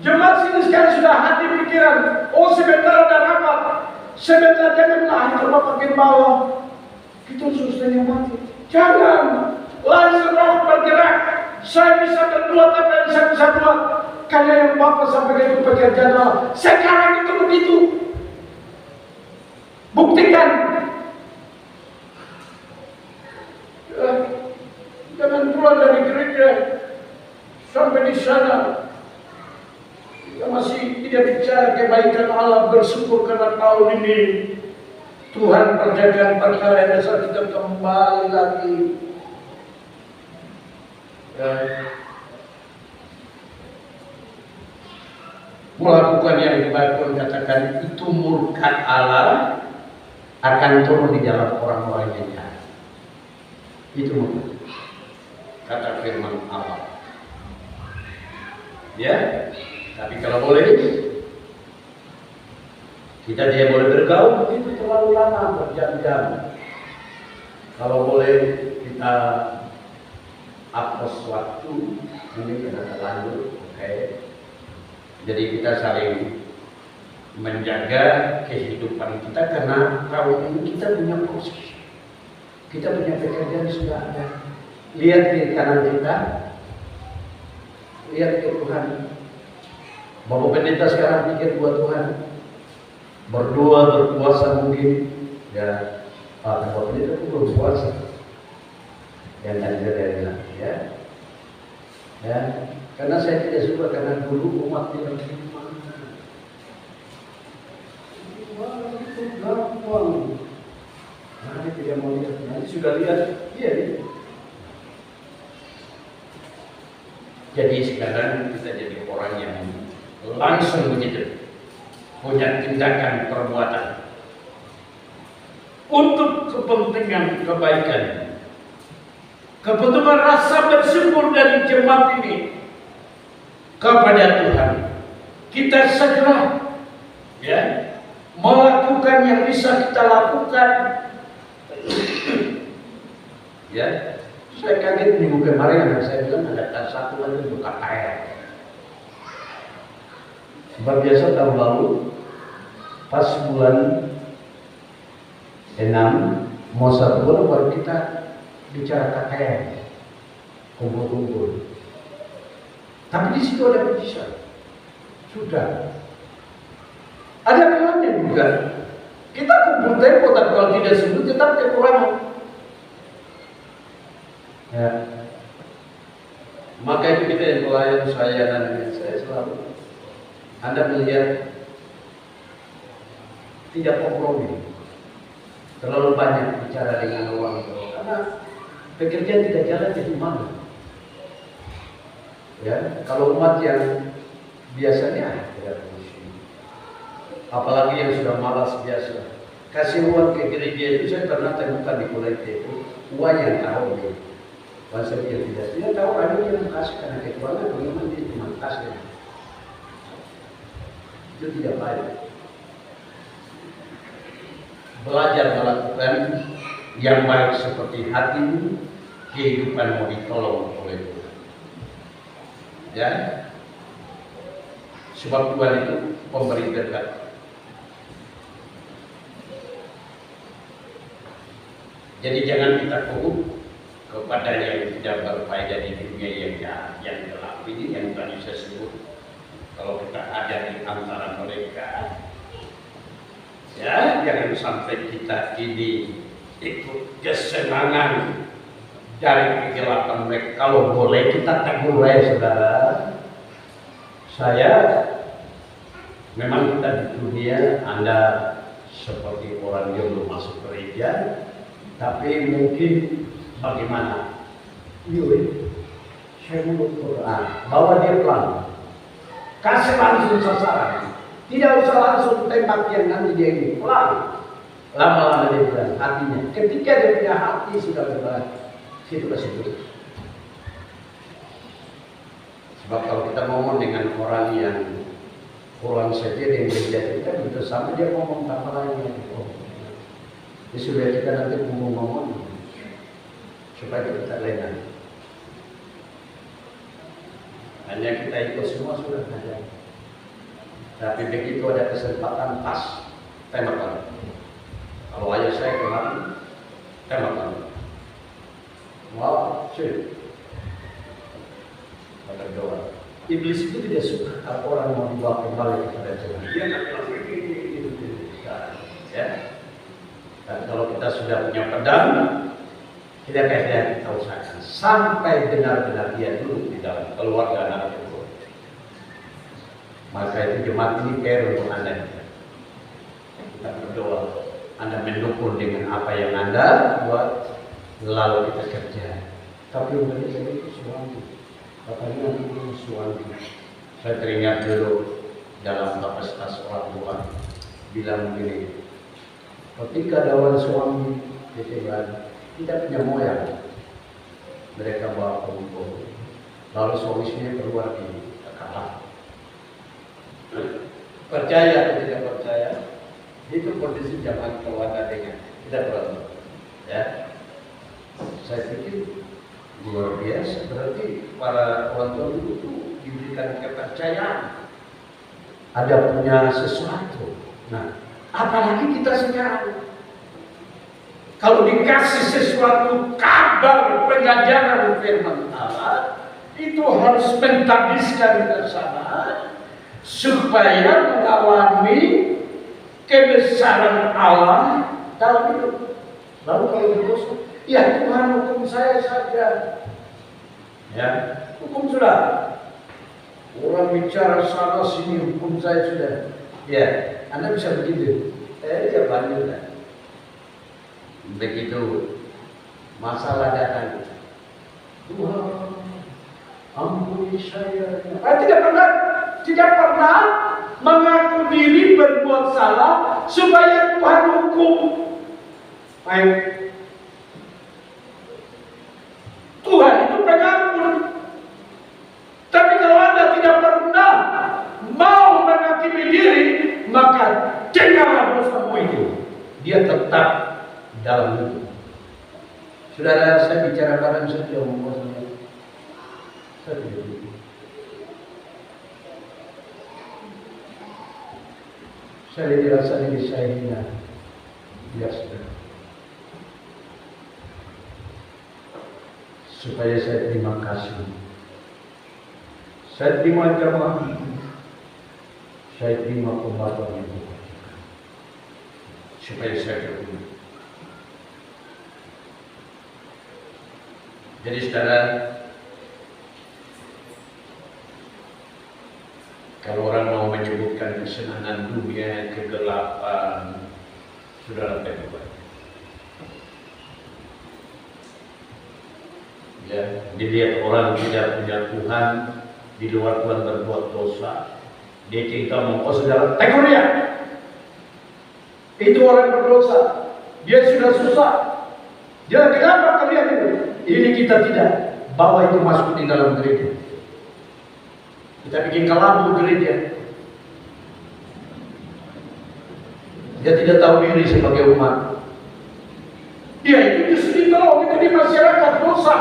Jemaat sini sekarang sudah hati pikiran. Oh, sebentar ada rapat, sebentar janganlah itu Bapak Gembala, kita susahnya mati. Jangan, langsung roh bergerak. Saya bisa berbuat apa yang saya bisa buat, karena yang Bapak sampaikan itu pekerjaan Allah. Sekarang itu begitu. Buktikan. Jangan keluar dari gereja sampai di sana kita masih tidak bicara kebaikan Allah, bersyukur karena tahun ini Tuhan kerjakan perkara yang besar, kita kembali lagi. Melakukan yang baik pun katakan itu murka Allah akan turun di dalam orang-orang yang jahat. Itu murka, kata firman Allah. Ya, tapi kalau boleh kita dia boleh bergaul itu terlalu lama, berjam-jam. Kalau boleh kita hapus waktu, ini kita terlanjur, oke. Jadi kita saling menjaga kehidupan kita, karena tahun ini kita punya proses, kita punya pekerjaan sudah ada. Lihat di kanan kita, lihat ke Tuhan. Bapak pendeta sekarang pikir buat Tuhan, berdoa, berpuasa mungkin, ya. Bapak pendeta itu berpuasa, yang tadi saya bilang, ya. Ya, karena saya tidak suka karena dulu umat yang gimana. Wah, itu gampang. Nah, tidak mau lihat. Nanti sudah lihat, iya. Jadi sekarang kita jadi orang yang langsung begitu, punya tindakan perbuatan untuk kepentingan kebaikan, kebutuhan rasa bersyukur dari jemaat ini kepada Tuhan. Kita segera, ya, melakukan yang bisa kita lakukan. Ya, saya kaget minggu kemarin saya bilang ada satu lagi untuk KKR. Sebab biasa tahun lalu pas bulan 6 mau 1 bulan baru kita bicara KKR, kumpul-kumpul. Tapi di situ ada pujian, sudah ada bilangnya juga. Kita kumpul tempo, tapi kalau tidak sebut tetap kekurangan. Ya. Maka itu kita yang pelayan saya dan saya selalu, Anda melihat tidak kompromi, terlalu banyak bicara dengan orang itu, karena pekerjaan tidak jalan jadi malu. Ya, kalau umat yang biasanya tidak pusing, apalagi yang sudah malas biasa, kasih uang ke gereja itu saya pernah temukan di kolektif itu uang yang tahu dia. Bahasa dia tidak tahu ada yang kasih karena kekurangan bagaimana dia cuma kasih. Itu tidak baik. Belajar melakukan yang baik seperti hatimu, kehidupanmu ditolong oleh Tuhan. Ya, sebab Tuhan itu pemberi berkat. Jadi jangan kita fokus kepada yang tidak berfaedah di dunia yang gelap ini yang tadi saya sebut. Kalau kita ada di antara mereka, ya jangan sampai kita ini ikut kesenangan dari kegelapan mereka. Kalau boleh kita tegur saudara. Saya memang kita di dunia Anda seperti orang yang belum masuk gereja. Tapi mungkin bagaimana? Yuk, saya mau Quran, bawa dia pelan, kasih langsung sasaran, tidak usah langsung tembak yang nanti dia ini pelan, lama-lama dia bilang hatinya. Ketika dia punya hati sudah berubah, situ ke situ. Sebab kalau kita ngomong dengan orang yang pulang saja yang gereja kita itu sama dia ngomong apa lagi. Jadi supaya kita nanti ngomong supaya kita tak lena. Hanya kita ikut semua sudah ada. Tapi begitu ada kesempatan pas, tembakan. Kalau ayah saya kemarin, tembakan. Wow, cuy. Pada doa. Iblis itu tidak suka kalau orang mau dibawa kembali kepada Tuhan. Dia nak bilang ini. Ya. Dan kalau kita sudah punya pedang, kita kita usahakan sampai benar-benar dia dulu di dalam keluarga anak itu. Maka itu jemaat ini care untuk Anda. Kita berdoa, Anda mendukung dengan apa yang Anda buat, lalu kita kerja. Tapi untuk itu suami, katanya itu suami. Saya teringat dulu dalam kapasitas orang tua bilang begini. Ketika ada orang suami ketiban tidak punya moyang, mereka bawa kumpul, lalu suaminya keluar di kamar. Percaya atau tidak percaya, itu kondisi zaman keluarga dengan tidak perlu. Ya, saya pikir luar biasa. Berarti para orang tua itu diberikan kepercayaan, ada punya sesuatu. Nah, apalagi kita sekarang, kalau dikasih sesuatu kabar pengajaran firman Allah, itu harus mentadiskan ke sana supaya mengalami kebesaran Allah dalam hidup. Lalu kalau berdosa, ya Tuhan hukum saya saja. Ya, hukum sudah. Orang bicara sana sini hukum saya sudah. Ya, Anda bisa begitu. Ya banyak kan. Begitu masalah datang, Tuhan ampuni saya. Tidak pernah mengaku diri berbuat salah supaya Tuhan hukum. Baik. Tuhan itu pengampun. Tapi kalau Anda tidak pernah mau menghakimi diri, maka tinggallah dosamu itu. Dia tetap dalam hidup. Saudara, saya bicara barang saja umum saya tidak begitu. Saya dirasa diri saya hina. Ya sudah. Supaya saya terima kasih. Saya terima jamaah. Saya terima pembahasan itu. Supaya saya terima. Jadi saudara, kalau orang mau menyebutkan kesenangan dunia, kegelapan, saudara bebas. Ya, dilihat orang tidak punya Tuhan, di luar Tuhan berbuat dosa, dia cerita mau, oh saudara, tegur dia. Itu orang berdosa. Dia sudah susah. Dia kenapa kalian itu? Ini kita tidak bawa itu masuk di dalam gereja. Kita bikin kelabu gereja. Dia tidak tahu diri sebagai umat. Dia itu justru ditolong itu di masyarakat dosa.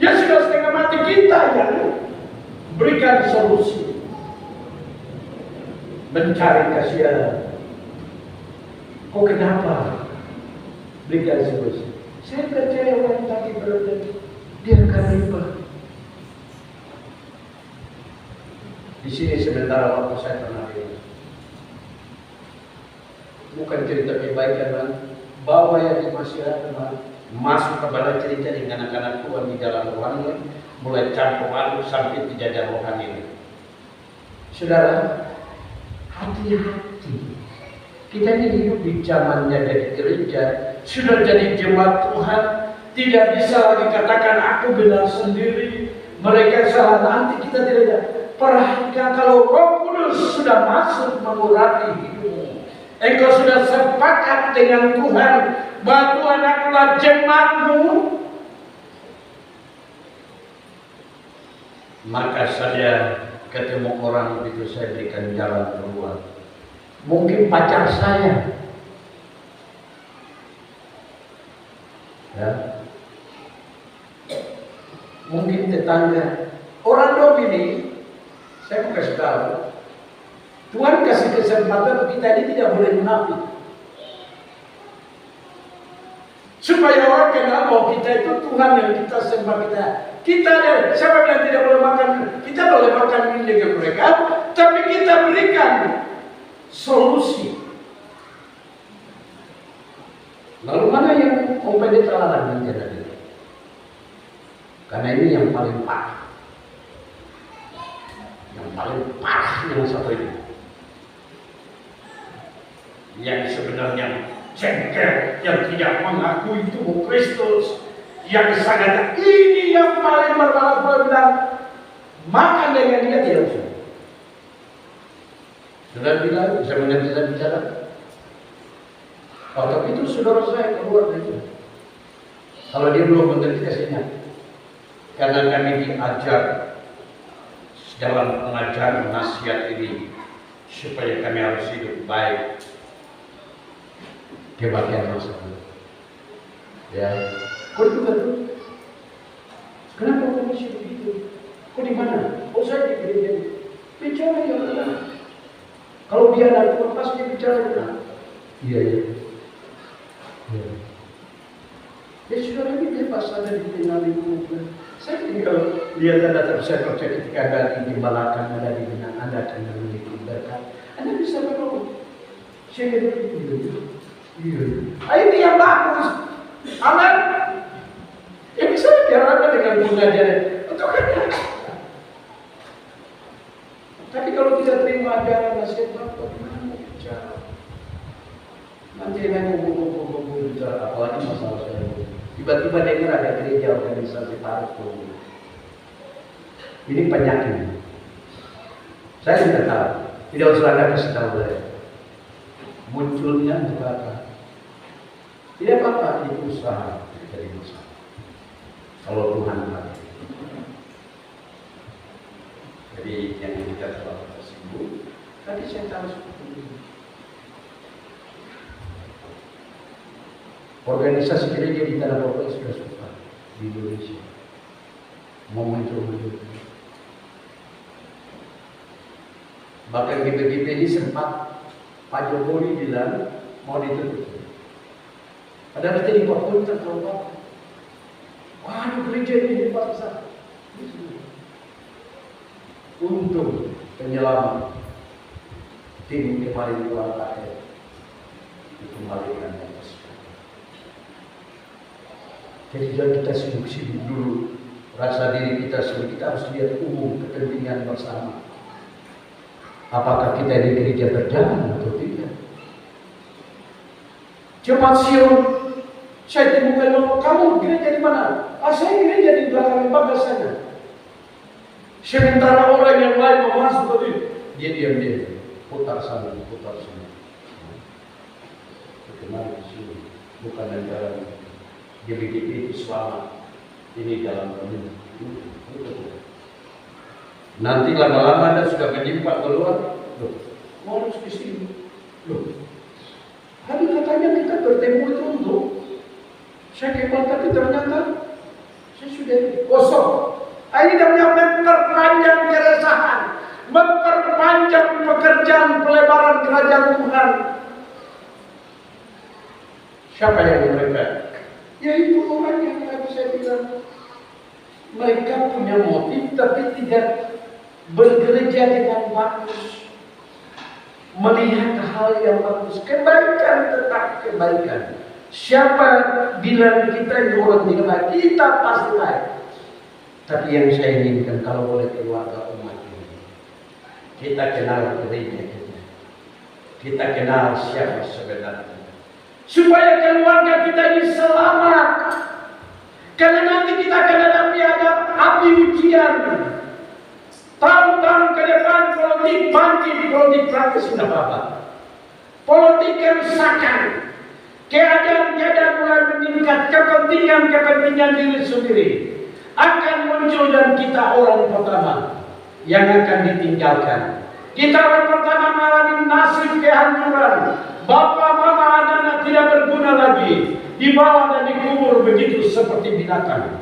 Dia sudah setengah mati, kita yang berikan solusi. Mencari kasihan. Kok kenapa? Berikan solusi. Saya percaya orang tadi berada, dia akan riba. Di sini sementara waktu saya pernah lihat. Bukan cerita kebaikan, bawa yang di masyarakat, masuk kepada cerita dengan anak-anak Tuhan di dalam rohani, mulai campur aduk sampai dijajah rohani. Saudara, hati-hati. Kita ini hidup di zamannya jadi gereja, sudah jadi jemaat Tuhan, tidak bisa lagi katakan aku benar sendiri, mereka salah, nanti kita tidak. Perhatikan kalau Roh Kudus sudah masuk mengurapi hidupmu, engkau sudah sepakat dengan Tuhan bahwa Tuhan adalah jemaatmu, maka saya ketemu orang itu saya berikan jalan keluar. Mungkin pacar saya, ya, mungkin tetangga, orang Domini. Saya mau kasih tahu, Tuhan kasih kesempatan kita ini tidak boleh munafik. Supaya orang kenal bahwa kita itu Tuhan yang kita sembah kita. Kita ada, siapa yang tidak boleh makan? Kita boleh makan ini dengan mereka, tapi kita berikan solusi. Lalu mana yang penetra larang menjadi? Karena ini yang paling parah. Yang paling parah yang satu ini. Yang sebenarnya jengkel, yang tidak mengakui tubuh Kristus, yang sangat ini yang paling berbalas makan dengan dia tidak usah. Sudah bilang, bisa mengerti saya bicara. Oh, tapi itu saudara saya keluar dari itu. Kalau dia belum mengerti kasihnya, karena kami diajar dalam pengajaran nasihat ini supaya kami harus hidup baik. Dia bagian masalah. Ya, kau juga tuh. Kenapa kau masih begitu? Kau di mana? Oh, saya di gereja. Bicara yang benar. Kalau dia ada Tuhan pasti dia bicara yang benar. Iya. Ya saudara ini bebas ada di tengah lingkungan. Saya tinggal lihat Anda terus percaya ketika Anda digembalakan, Anda dibina, Anda akan memiliki berkat. Anda bisa menolong. Saya itu. Iya. Ini yang bagus. Amin. Ya bisa diarahkan dengan pengajaran. Untuk Anda. Tapi kalau tidak terima ajaran nasihat Bapak, gimana mau bicara? Nanti saya kumpul bicara apalagi masalah saya. Tiba-tiba dengar ada gereja organisasi taruh pun. Ini penyakit. Saya tidak tahu. Tidak usah Anda kasih tahu saya. Munculnya juga. Tidak apa-apa, itu usaha dari usaha. Kalau Tuhan ada. Jadi yang kita telah tersinggung, tadi saya tahu seperti ini. Organisasi gereja di tanah Bapak sudah susah di Indonesia. Mau muncul. Bahkan GPGP ini sempat Pak Jokowi bilang mau ditutup. Padahal kita di Papua terkelompok. Wah, gereja ini dipaksa. Untung penyelamat tim kemarin keluar akhir dikembalikan yang tersebut. Jadi jangan kita sibuk-sibuk dulu rasa diri kita sendiri, kita harus lihat umum kepentingan bersama. Apakah kita di gereja berjalan atau tidak? Jemaat Sion, saya temukan, kamu gereja di mana? Saya gereja di belakang bagas sana. Sementara orang yang lain mau masuk tadi, dia diam-diam, putar sana, putar sini. kemarin di sini, bukan dalam GBGP itu selamat. Ini dalam pemilu. Nanti lama-lama Anda sudah menyimpang keluar, loh, mau harus di sini. Loh, hari katanya kita bertemu itu untuk saya kebal, tapi ternyata saya sudah kosong. Ini namanya memperpanjang keresahan, memperpanjang pekerjaan pelebaran kerajaan Tuhan. Siapa yang mereka? Ya itu orang yang tadi saya bilang. Mereka punya motif tapi tidak bergereja dengan bagus, melihat hal yang bagus, kebaikan tetap kebaikan. Siapa bilang kita ini orang tidak baik? Kita pasti baik. Tapi yang saya inginkan kalau boleh keluarga umat ini, kita kenal gereja kita kenal siapa sebenarnya, supaya keluarga kita ini selamat. Karena nanti kita akan hadapi ada api ujian. Tahun-tahun ke depan politik bangkit, politik praktis sudah apa? Politik kerusakan. Keadaan-keadaan mulai meningkat, kepentingan diri sendiri akan muncul dan kita orang pertama yang akan ditinggalkan. Kita orang pertama mengalami nasib kehancuran. Bapak, mama, anak-anak tidak berguna lagi. Dibawa dan dikubur begitu seperti binatang.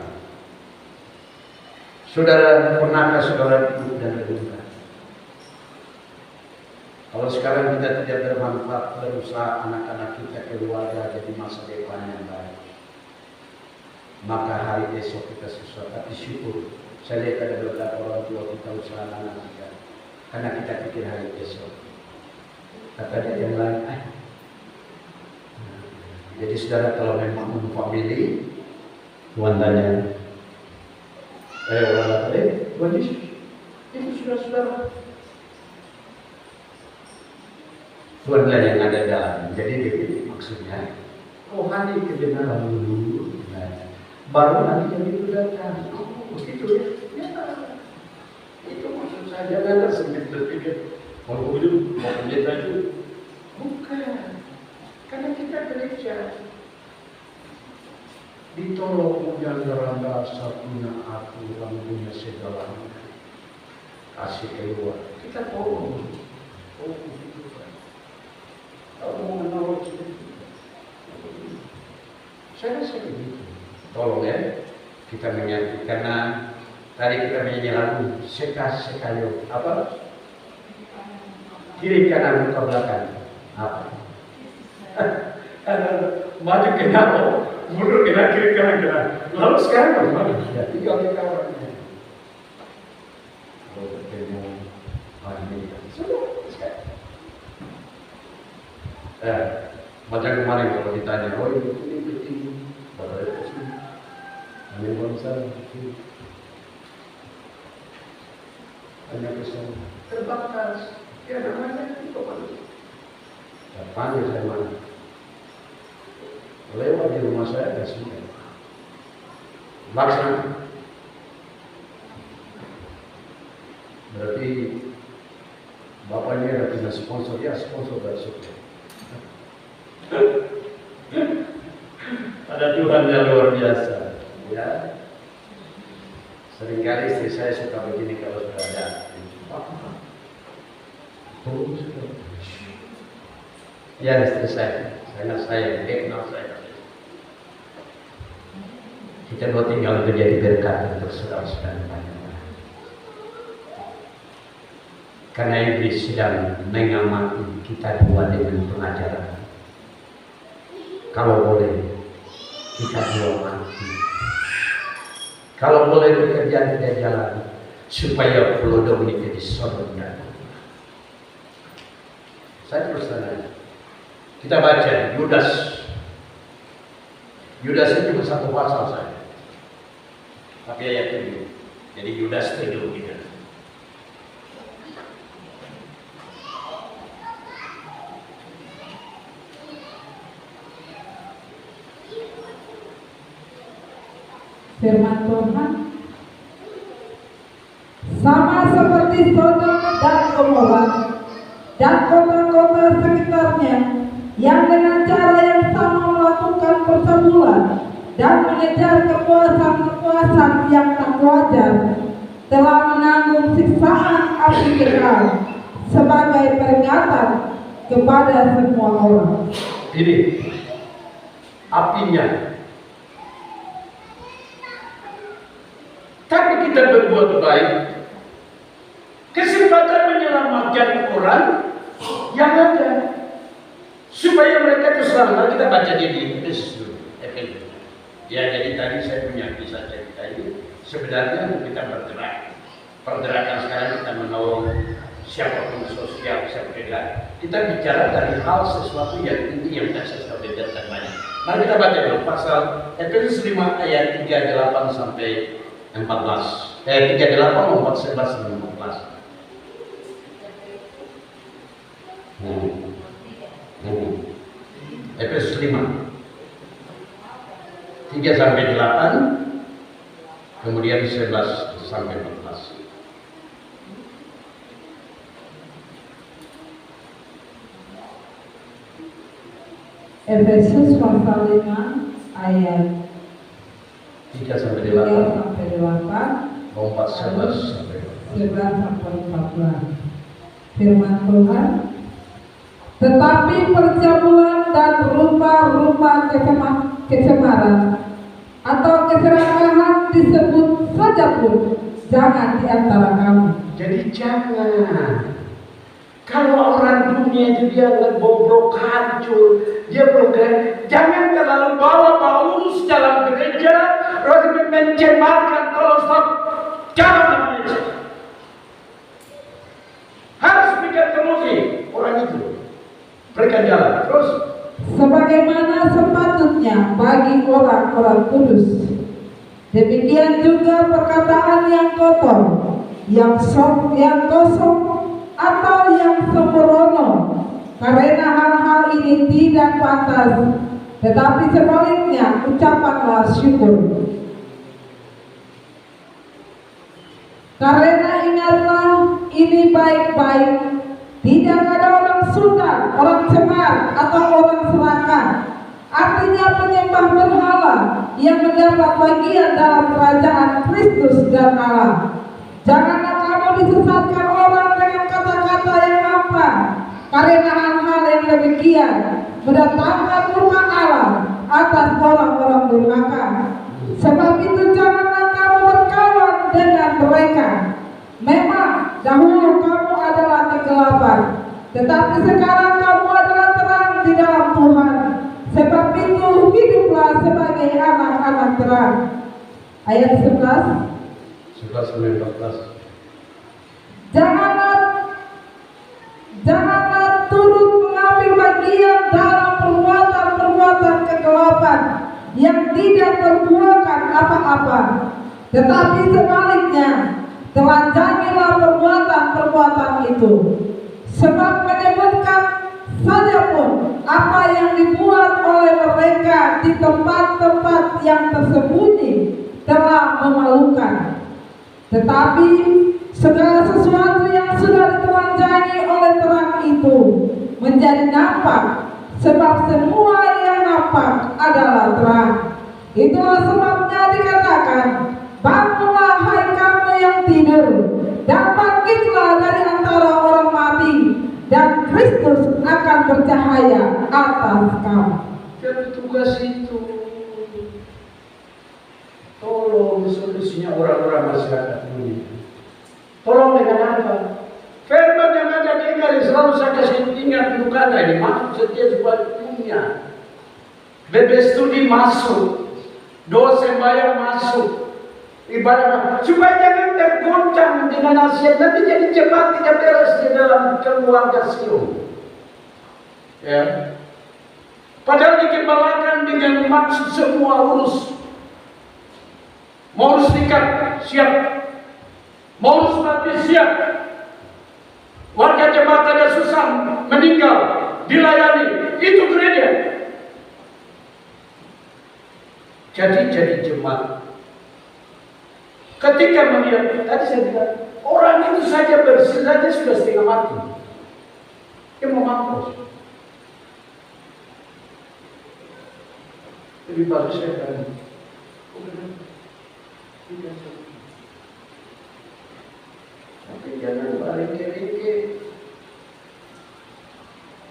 Saudara, pernahkah saudara hidup dan renungkan? Kalau sekarang kita tidak bermanfaat, berusaha anak-anak kita keluarga jadi masa depan yang baik, maka hari esok kita susah. Tapi syukur, saya lihat ada beberapa orang tua kita usaha anak kita, karena kita pikir hari esok. Kata dia yang lain, jadi saudara kalau memang memilih, Tuhan tanya, orang Tuhan Yesus, itu sudah saudara. Tuhan yang ada dalam. Jadi maksudnya, rohani kebenaran dulu, baru nanti jadi kebenaran. Begitu ya. Itu maksud saya. Jangan sempit berpikir, mau hidup, mau pendeta itu. Bukan. Karena kita gereja ditolong jangan rasa punya aturan, punya segala kasih keluar. Kita tolong. Kalau mau menolong saya rasa begitu. Tolong ya, kita menyatu. Karena tadi kita menyanyi lagu sekayo apa? Kiri kanan ke belakang apa? Maju ke kanan, mundur ke kiri kanan. Lalu sekarang bagaimana? Ya, tinggal di kawannya. Kalau bertemu hari ini, sudah sekarang. Macam kemarin kalau ditanya, oh ini penting, bapak itu sih, hanya bangsa, hanya pesan terbatas, ya namanya itu apa? Panggil saya mana? Lewat di rumah saya ada semua. Laksana. Berarti bapaknya ada punya sponsor, ya sponsor dari surga. Ada Tuhan yang luar biasa. Ya. Seringkali istri saya suka begini kalau sudah ada. Ya istri saya, karena saya kenal saya. Kita mau tinggal menjadi berkat untuk saudara-saudara banyak. Karena iblis sedang mengamati kita dua dengan pengajaran. Kalau boleh, kita dua mati. Kalau boleh pekerjaan tidak jalan, supaya pelodong ini jadi sodom dan saya terus tanya. Kita baca Yudas. Yudas itu cuma satu pasal saja. Tapi ayat 7. Jadi Yudas 7 gitu. Firman Tuhan, sama seperti Sodom dan Gomora dan kota-kota sekitarnya, yang dengan cara yang sama melakukan percabulan dan mengejar kepuasan-kepuasan yang tak wajar, telah menanggung siksaan api kekal sebagai peringatan kepada semua orang. Ini apinya. Tapi kita berbuat baik, kesempatan menyelamatkan orang yang ada, supaya mereka itu selamat. Kita baca di Efesus. Ya, jadi tadi saya punya kisah cerita ini. Sebenarnya kita bergerak. Pergerakan sekarang kita menolong siapapun sosial, siapapun. Kita bicara dari hal sesuatu yang tinggi yang tak sesuatu dan banyak. Mari kita baca dulu pasal Efesus 5 ayat 38 sampai 14. 38, 11 sampai 14. Efesus 5 3 sampai 8, kemudian 11 sampai 14. Efesus pasal 5 ayat 3 sampai 3 8, sampai 8, 4, 11 sampai 11 sampai 14. Firman Tuhan, tetapi percabulan dan rupa-rupa kecemaran atau keserakahan disebut saja pun jangan di antara kamu. Jadi jangan. Kalau orang dunia itu dia bobrok hancur, dia program, jangan terlalu bawa paus dalam gereja, lalu mencemarkan kalau stop, jangan mencemarkan. Harus pikir terus orang itu, berikan jalan terus. Sebagaimana sepatutnya bagi orang-orang kudus, demikian juga perkataan yang kotor, yang kosong, atau yang sembrono, karena hal-hal ini tidak pantas, tetapi sebaliknya ucapkanlah syukur. Karena ingatlah ini baik-baik, tidak ada orang sundal, orang cemar, atau orang serakah, artinya penyembah berhala yang mendapat bagian dalam kerajaan Kristus dan Allah. Janganlah kamu disesatkan orang dengan kata-kata yang hampa, karena hal-hal yang demikian mendatangkan murka Allah atas orang-orang durhaka. Sebab itu janganlah kamu berkawan dengan mereka. Memang dahulu kamu adalah kegelapan, tetapi sekarang kamu adalah terang di dalam Tuhan. Sebab itu hiduplah sebagai anak-anak terang. Ayat 11 sampai 14. Janganlah turut mengambil bagian dalam perbuatan kegelapan yang tidak berbuahkan apa-apa, tetapi sebaliknya telanjangilah perbuatan itu. Sebab menyebutkan saja pun apa yang dibuat oleh mereka di tempat-tempat yang tersembunyi telah memalukan. Tetapi segala sesuatu yang sudah ditelanjangi oleh terang itu menjadi nampak, sebab semua yang nampak adalah terang. Itulah sebabnya dikatakan, bangunlah hai kamu yang tidur, dan bangkitlah dari antara orang mati, dan Kristus akan bercahaya atas kamu. Jadi tugas itu tolong solusinya orang-orang masyarakat ini. Tolong dengan apa? Firman yang ada di Inggris selalu saya kasih ingat bukan ini masuk setiap sebuah dunia. Bebas studi masuk, doa sembahyang masuk, ibadah supaya jangan tergoncang dengan nasihat nanti jadi cepat tidak beres di dalam keluarga Sion. Ya. Padahal dikembalakan dengan maksud semua urus. Mau urus nikah siap, mau urus mati siap. Warga jemaat ada susah meninggal dilayani, itu gereja. Jadi jemaat. Ketika melihat tadi saya bilang orang itu saja bersih saja sudah setengah mati. Dia mau mampus. Lebih bagus saya kan. Tapi jangan balik ke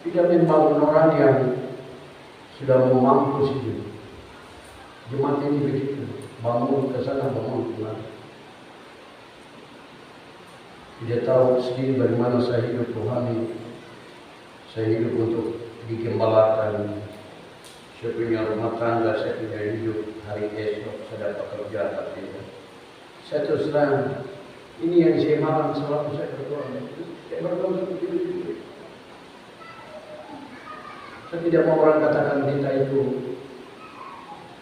tidak membangun orang yang sudah mau mampus itu. Jemaat ini begitu, bangun ke sana, bangun kemari. Tidak tahu sendiri bagaimana saya hidup rohani. Saya hidup untuk digembalakan. Saya punya rumah tangga, saya punya hidup. Hari esok saya dapat kerja atau tidak. Saya terus terang, ini yang saya malam selalu saya berdoa. Saya berdoa seperti itu. Saya tidak mau orang katakan kita itu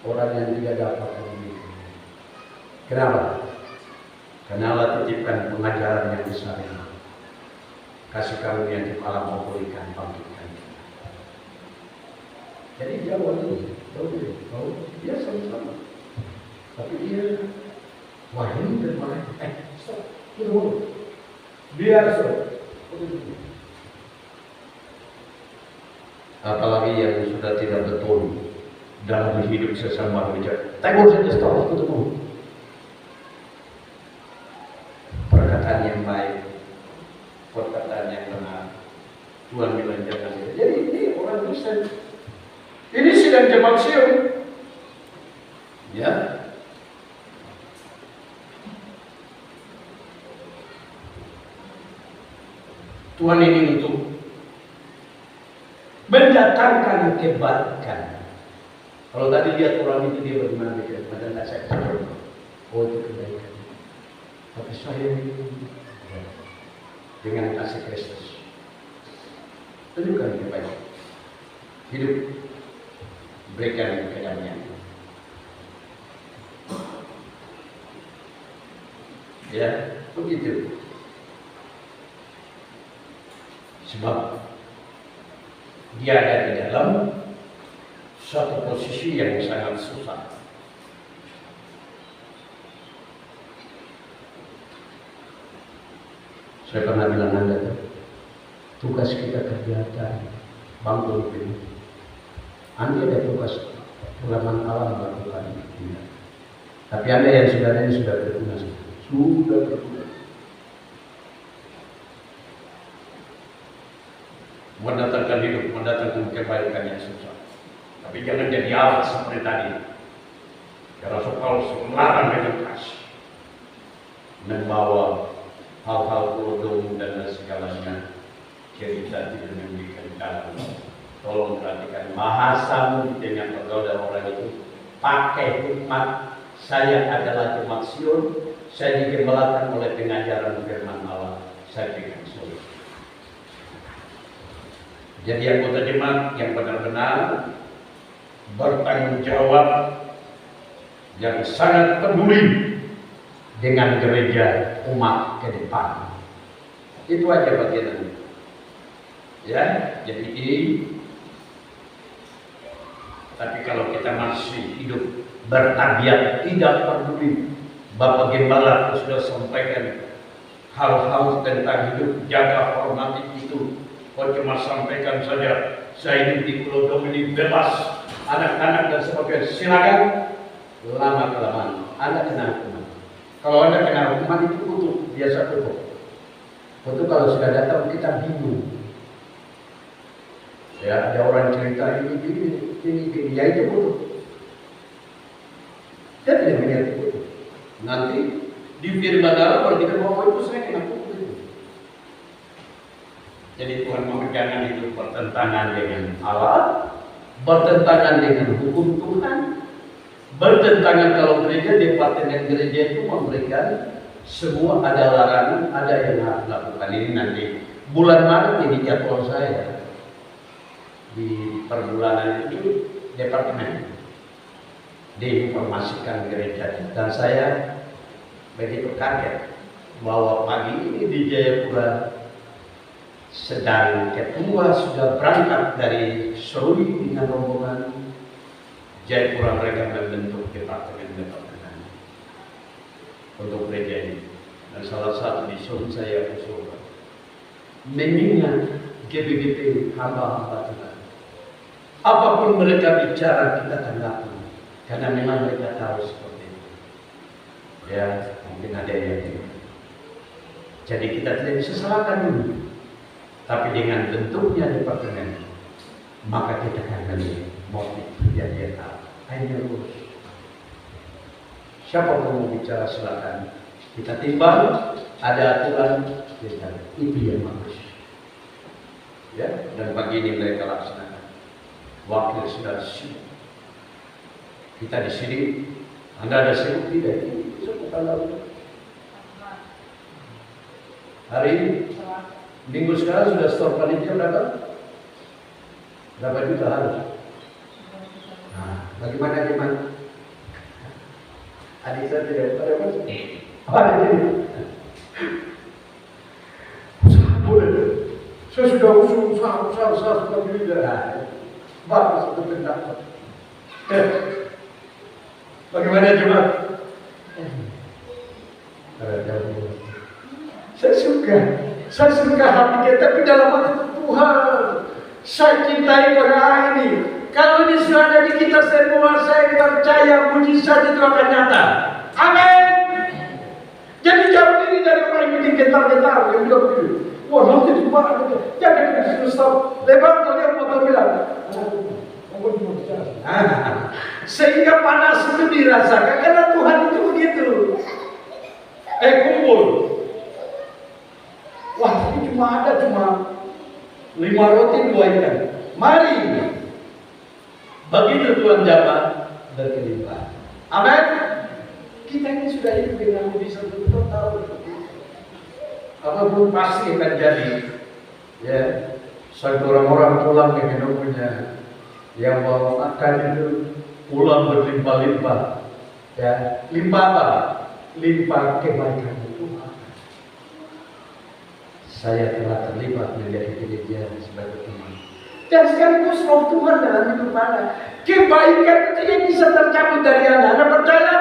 orang yang tidak dapat begitu. Kenapa? Karena Allah titipkan pengajaran yang besar ini. Kasih karunia yang Allah mau berikan, bangkitkan. Jadi jauh ini, dia sama-sama. Tapi dia wahyu dan malaikat. Stop, biar stop. Apalagi yang sudah tidak betul dalam hidup sesama manusia. Tengok saja stop ketemu. Perkataan yang baik, perkataan yang benar. Tuhan bilang jangan. Jadi ini orang Kristen. Ini sedang jemaat Sion. Ya. Tuhan ini untuk mendatangkan kebaikan. Kalau tadi lihat orang itu dia bagaimana dia, macam tak saya tahu. Oh itu kebaikan. Tapi saya ini dengan kasih Kristus tunjukkan kebaikan. Hidup berikan kedamaian. Ya, begitu. Sebab dia ada di dalam suatu posisi yang sangat susah. Saya pernah bilang Anda, tugas kita kerjakan bangun ini. Anda ada tugas ulaman alam melakukan ini. Tapi Anda yang sudah ini sudah berguna, sudah berguna. Mendatangkan hidup, mendatangkan kebaikan yang susah. Tapi jangan jadi alat seperti tadi. Karena Rasul Paulus melarang dengan keras membawa hal-hal bodong dan segalanya cerita tidak memberikan dalam. Tolong perhatikan bahasamu di tengah pergaulan orang itu. Pakai hikmat. Saya adalah jemaat Sion. Saya digembalakan oleh pengajaran firman Allah. Saya berikan solusi. Jadi anggota jemaat yang benar-benar bertanggung jawab, yang sangat peduli dengan gereja umat ke depan. Itu aja bagian. Ya, jadi tapi kalau kita masih hidup bertabiat tidak peduli, Bapak Gembala sudah sampaikan hal-hal tentang hidup jaga hormati itu. Kau cuma sampaikan saja, saya hidup di Pulau Domini bebas, anak-anak dan sebagainya. Silakan, lama kelamaan Anda kena hukuman. Kalau Anda kena hukuman itu kutuk, biasa kutuk. Kutuk kalau sudah datang kita bingung. Ya, ada orang cerita ini, ya itu kutuk. Dia tidak mengerti kutuk. Nanti di firman Allah kalau kita mau itu saya kena kutuk. Jadi Tuhan mau jangan hidup bertentangan dengan Allah, bertentangan dengan hukum Tuhan, bertentangan kalau gereja, departemen gereja itu memberikan semua ada larangan, ada yang harus lakukan. Ini nanti bulan Maret ini jadwal saya di perbulanan itu departemen diinformasikan gereja dan saya begitu kaget bahwa pagi ini di Jayapura sedang ketua sudah berangkat dari Serui dengan rombongan Jayapura, mereka membentuk departemen untuk gereja ini. Dan salah satu disuruh saya usulkan mengingat GBGP hamba-hamba Tuhan. Apapun mereka bicara kita tanggapi. Karena memang mereka tahu seperti itu. Ya, mungkin ada yang tidak. Jadi kita tidak bisa salahkan dulu. Tapi dengan bentuknya departemen, maka kita akan melihat motif yang dia tahu. Hanya lurus. Siapa yang mau bicara silakan. Kita timbang, ada aturan, itu yang bagus. Ya, dan pagi ini mereka laksanakan. Wakil sudah siap. Kita di sini, Anda ada sibuk tidak? Hari ini, minggu sekarang sudah store panitia berapa? Berapa juta harus? Nah, bagaimana gimana? Adik saya tidak ada apa? Ada jadi. Boleh. Saya sudah usaha seperti ini. Bagus itu pendapat. Bagaimana jemaat? Saya suka hati kita, tapi dalam hati Tuhan, saya cintai orang ini. Kalau ini sudah ada di kita semua, saya percaya mujizat itu akan nyata. Amin. Jadi jauh diri dari orang yang bikin getar-getar, yang bilang begini. Wah, nanti cuma jangan kita stop. Lebar kalian motor bilang. Sehingga panas itu dirasakan karena Tuhan itu begitu. Kumpul. Wah, tapi ada 5 roti 2 ikan. Mari. Begitu Tuhan jawab berkelimpahan. Amin. Kita ini sudah hidup dengan mujizat betul tahu. Apapun pasti akan jadi. Ya, satu orang-orang pulang dengan hidupnya. Yang mau makan itu pulang berlimpah-limpah. Ya, limpah apa? Limpah kebaikan Tuhan. Saya telah terlibat menjadi gereja sebagai teman. Dan sekaligus roh Tuhan dalam hidup Anda. Kebaikan itu tidak bisa tercabut dari Anda. Anda percaya?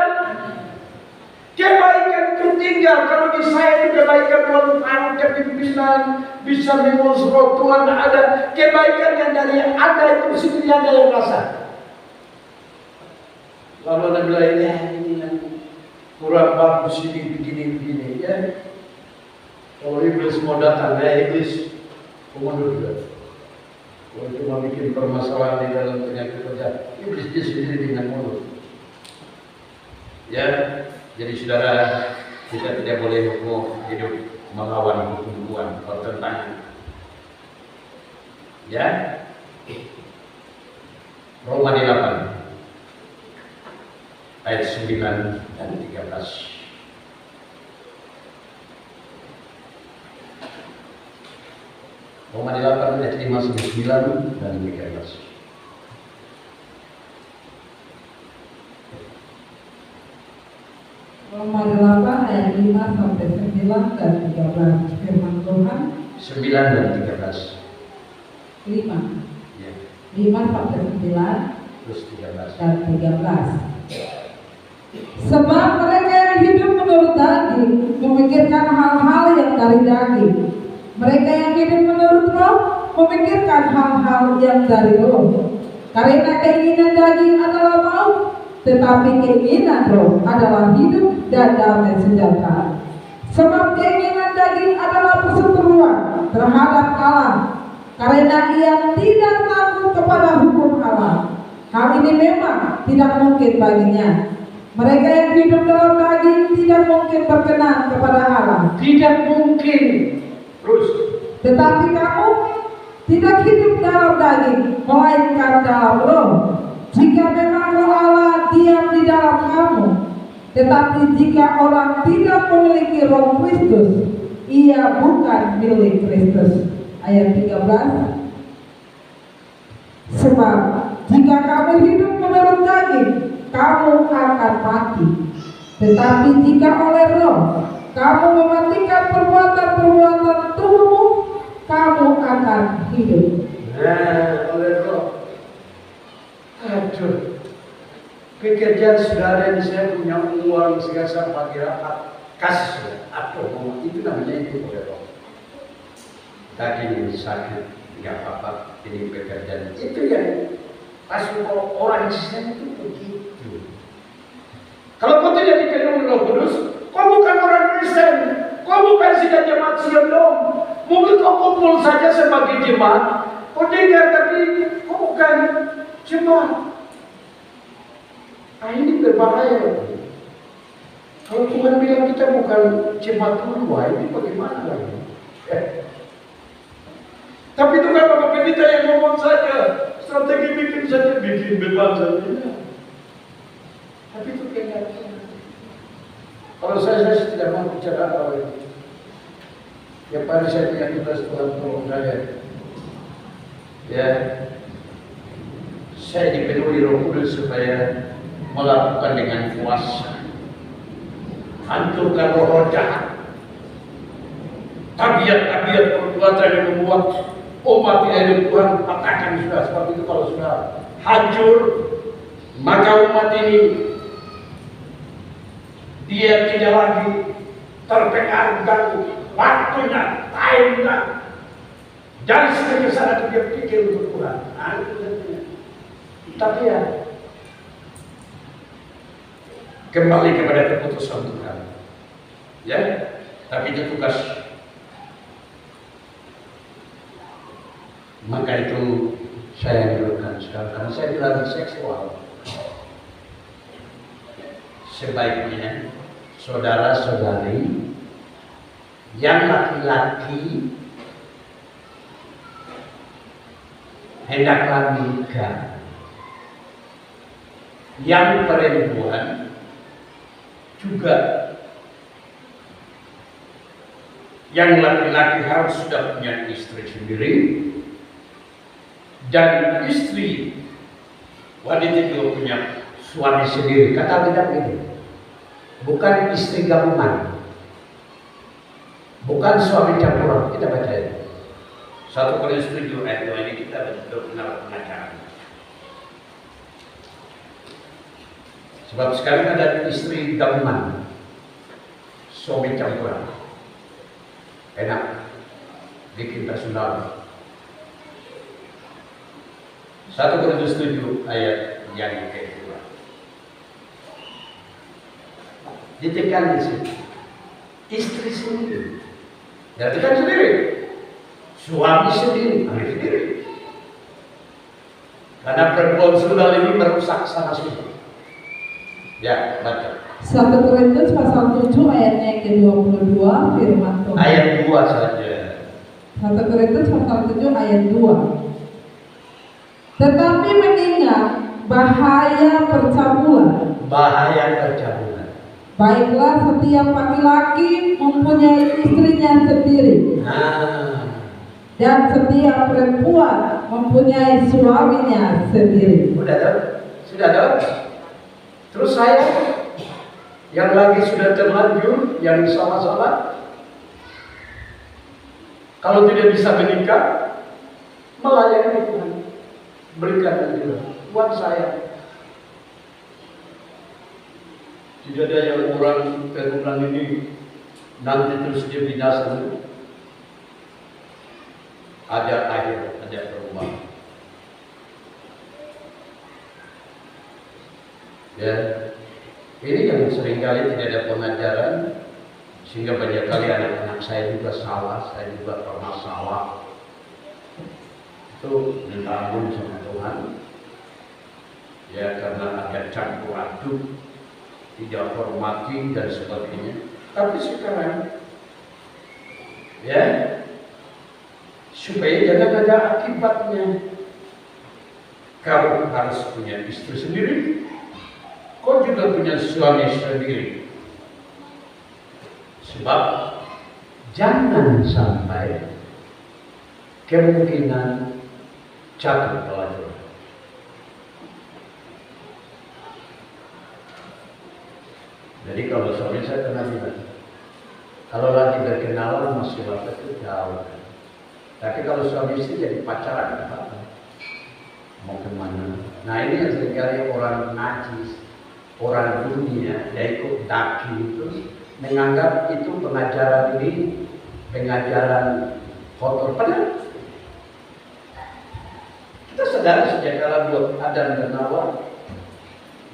Kebaikan itu tinggal. Kalau di saya itu kebaikan Tuhan Paru kepimpinan bisa mengurus roh Tuhan ada. Kebaikan yang dari Anda itu sendiri Anda yang rasa. Lalu Anda bilang ya ini yang kurang bagus ini begini ya. Kalau iblis mau datang, ya iblis mundur juga. Kalau cuma bikin permasalahan di dalam penyakit kerja, iblis dia sendiri dengan mulut. Ya, jadi saudara, kita tidak boleh hidup melawan hukum-hukuman pertentangan. Ya, Roma 8 ayat 9 dan 13. Roma 8 ayat 5 sampai 9 dan 13. Roma 8 ayat 5 sampai 9 dan 13. Firman Tuhan 9 dan 13. 5. Ya. 5 sampai 9 Terus 13 dan 13. Sebab mereka yang hidup menurut daging memikirkan hal-hal yang dari daging. Mereka yang hidup menurut roh memikirkan hal-hal yang dari roh. Karena keinginan daging adalah maut, tetapi keinginan roh adalah hidup dan damai sejahtera. Sebab keinginan daging adalah perseteruan terhadap Allah, karena ia tidak takut kepada hukum Allah. Hal ini memang tidak mungkin baginya. Mereka yang hidup dalam daging tidak mungkin berkenan kepada Allah. Tidak mungkin. Terus. Tetapi kamu tidak hidup dalam daging, melainkan dalam roh. Jika memang roh Allah diam di dalam kamu. Tetapi jika orang tidak memiliki roh Kristus, ia bukan milik Kristus. Ayat 13. Sebab jika kamu hidup menurut daging, kamu akan mati. Tetapi jika oleh roh kamu mematikan perbuatan-perbuatan tubuhmu, kamu akan hidup. Nah, oleh roh. Aduh, pekerjaan saudara ini saya punya uang segala pagi rapat kasih atau itu namanya itu oleh roh. Daging yang sakit nggak apa-apa, ini pekerjaan itu yang pas orang Kristen itu begitu. Kalau kau tidak dipenuhi Roh Kudus, kau bukan orang Kristen, kau bukan sidang jemaat Sion dong. Mungkin kau kumpul saja sebagai jemaat, kau dengar tapi kau bukan jemaat. Nah, ini berbahaya. Kalau Tuhan bilang kita bukan jemaat tua, ini bagaimana lagi? Tapi itu kan Bapak Pendeta yang ngomong saja, strategi bikin saja, bikin beban saja. Tapi itu kenyataan. Kalau saya tidak mau bicara apa itu. Yang paling saya punya tugas Tuhan tolong saya. Ya, saya dipenuhi Roh Kudus supaya melakukan dengan kuasa, hancurkan roh jahat, tabiat-tabiat perbuatan yang membuat umat tidak Tuhan patahkan sudah. Sebab itu kalau sudah hancur, maka umat ini dia tidak lagi terpengaruh dan waktunya, time-nya dari sini ke sana dia pikir untuk Tuhan. Tapi ya kembali kepada keputusan Tuhan. Ya, tapi itu tugas. Maka itu saya anjurkan sekarang, karena saya dilarang seksual. Sebaiknya saudara-saudari yang laki-laki hendaklah menikah, yang perempuan juga, yang laki-laki harus sudah punya istri sendiri, dan istri wanita juga punya suami sendiri. Kata tidak ini, bukan istri gabungan, bukan suami campuran. Kita baca ini 1 Korintus 7 ayat 2 ini kita benar pengacara. Sebab sekarang ada istri gabungan, suami campuran, enak, bikin personal. 1 Korintus 7 ayat yang kedua. Ditekan di sini. Istri sendiri. Ya, tekan sendiri. Suami sendiri, ambil sendiri. Karena perempuan sudah ini merusak sana sini. Ya, baca. 1 Korintus pasal 7 ayatnya yang ke-22 firman Tuhan. Ayat 2 saja. 1 Korintus pasal 7 ayat 2. Tetapi mengingat bahaya percabulan. Bahaya percabulan. Baiklah setiap laki-laki mempunyai istrinya sendiri. Dan setiap perempuan mempunyai suaminya sendiri. Sudah tahu? Sudah tahu? Terus saya yang lagi sudah terlanjur, yang sama-sama, kalau tidak bisa menikah, melayani Tuhan, berikan juga buat saya. Tidak ada yang orang perempuan ini nanti terus dia binasa. Ada akhir, ada perubahan. Ya, ini yang seringkali tidak ada pengajaran, sehingga banyak kali anak-anak saya juga salah, saya juga pernah salah. Itu minta ampun sama Tuhan. Ya, karena ada campur aduk, tidak hormati dan sebagainya. Tapi sekarang, ya, supaya jangan ada akibatnya. Kau harus punya istri sendiri, kau juga punya suami sendiri. Sebab jangan sampai kemungkinan jatuh pelajaran. Jadi kalau suami saya pernah bilang, kalau lagi berkenalan masih waktu itu jauh. Tapi kalau suami istri jadi pacaran apa? Mau kemana? Nah ini yang seringkali orang najis, orang dunia, dia ikut daki itu menganggap itu pengajaran ini pengajaran kotor. Padahal kita sadar sejak kala buat Adam dan Hawa,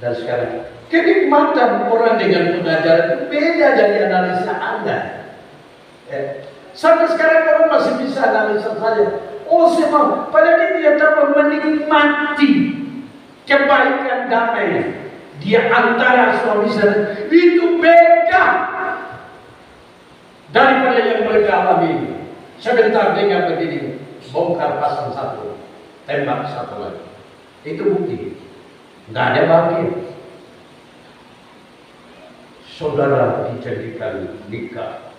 dan sekarang Kenikmatan orang dengan pengajaran itu beda dari analisa Anda. Sampai sekarang orang masih bisa analisa saja. Oh semua, padahal dia dapat menikmati kebaikan damai di antara suami istri. Itu beda daripada yang mereka alami. Sebentar dengar begini, bongkar pasang satu, tembak satu lagi. Itu bukti. Nggak ada bahagia. Saudara dijadikan nikah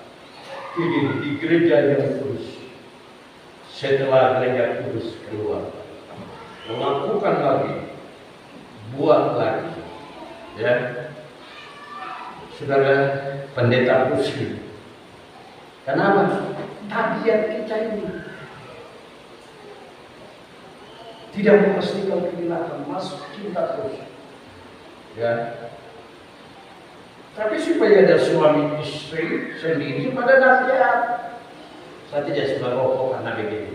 ini di gereja yang kudus. Setelah gereja kudus keluar, melakukan lagi, buat lagi, ya. Saudara pendeta muslim. Kenapa? Tabiat kita ini tidak memastikan kegilaan, masuk cinta terus, ya. Tapi supaya ada suami istri sendiri pada nasihat. Saya tidak suka rokok karena begini.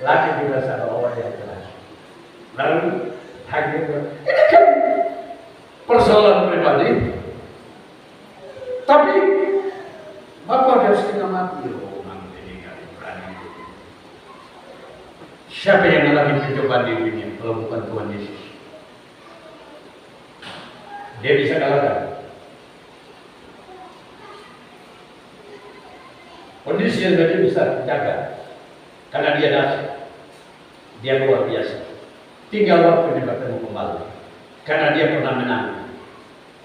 Laki juga sama orang yang keras. Lalu hanya ini kan persoalan pribadi. Tapi Bapak harus setengah mati loh nanti ini kan berani. Siapa yang mengalami percobaan di dunia kalau bukan Tuhan Yesus? Dia bisa kalahkan. Kondisi yang dia bisa jaga karena dia dasar, dia luar biasa. Tinggal waktu dia bertemu kembali karena dia pernah menang.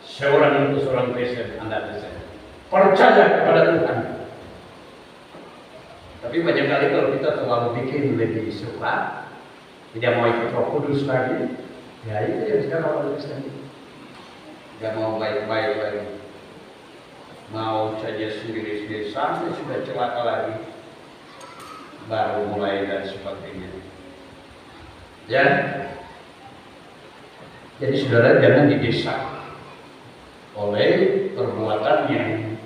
Seorang itu seorang Kristen, Anda bisa percaya kepada Tuhan. Tapi banyak kali kalau kita terlalu bikin lebih suka, tidak mau ikut Roh Kudus lagi, ya itu yang sekarang orang Kristen. Tidak mau baik-baik lagi. Mau saja sendiri-sendiri sampai sudah celaka lagi, baru mulai dan sebagainya. Ya, jadi saudara jangan didesak oleh perbuatan yang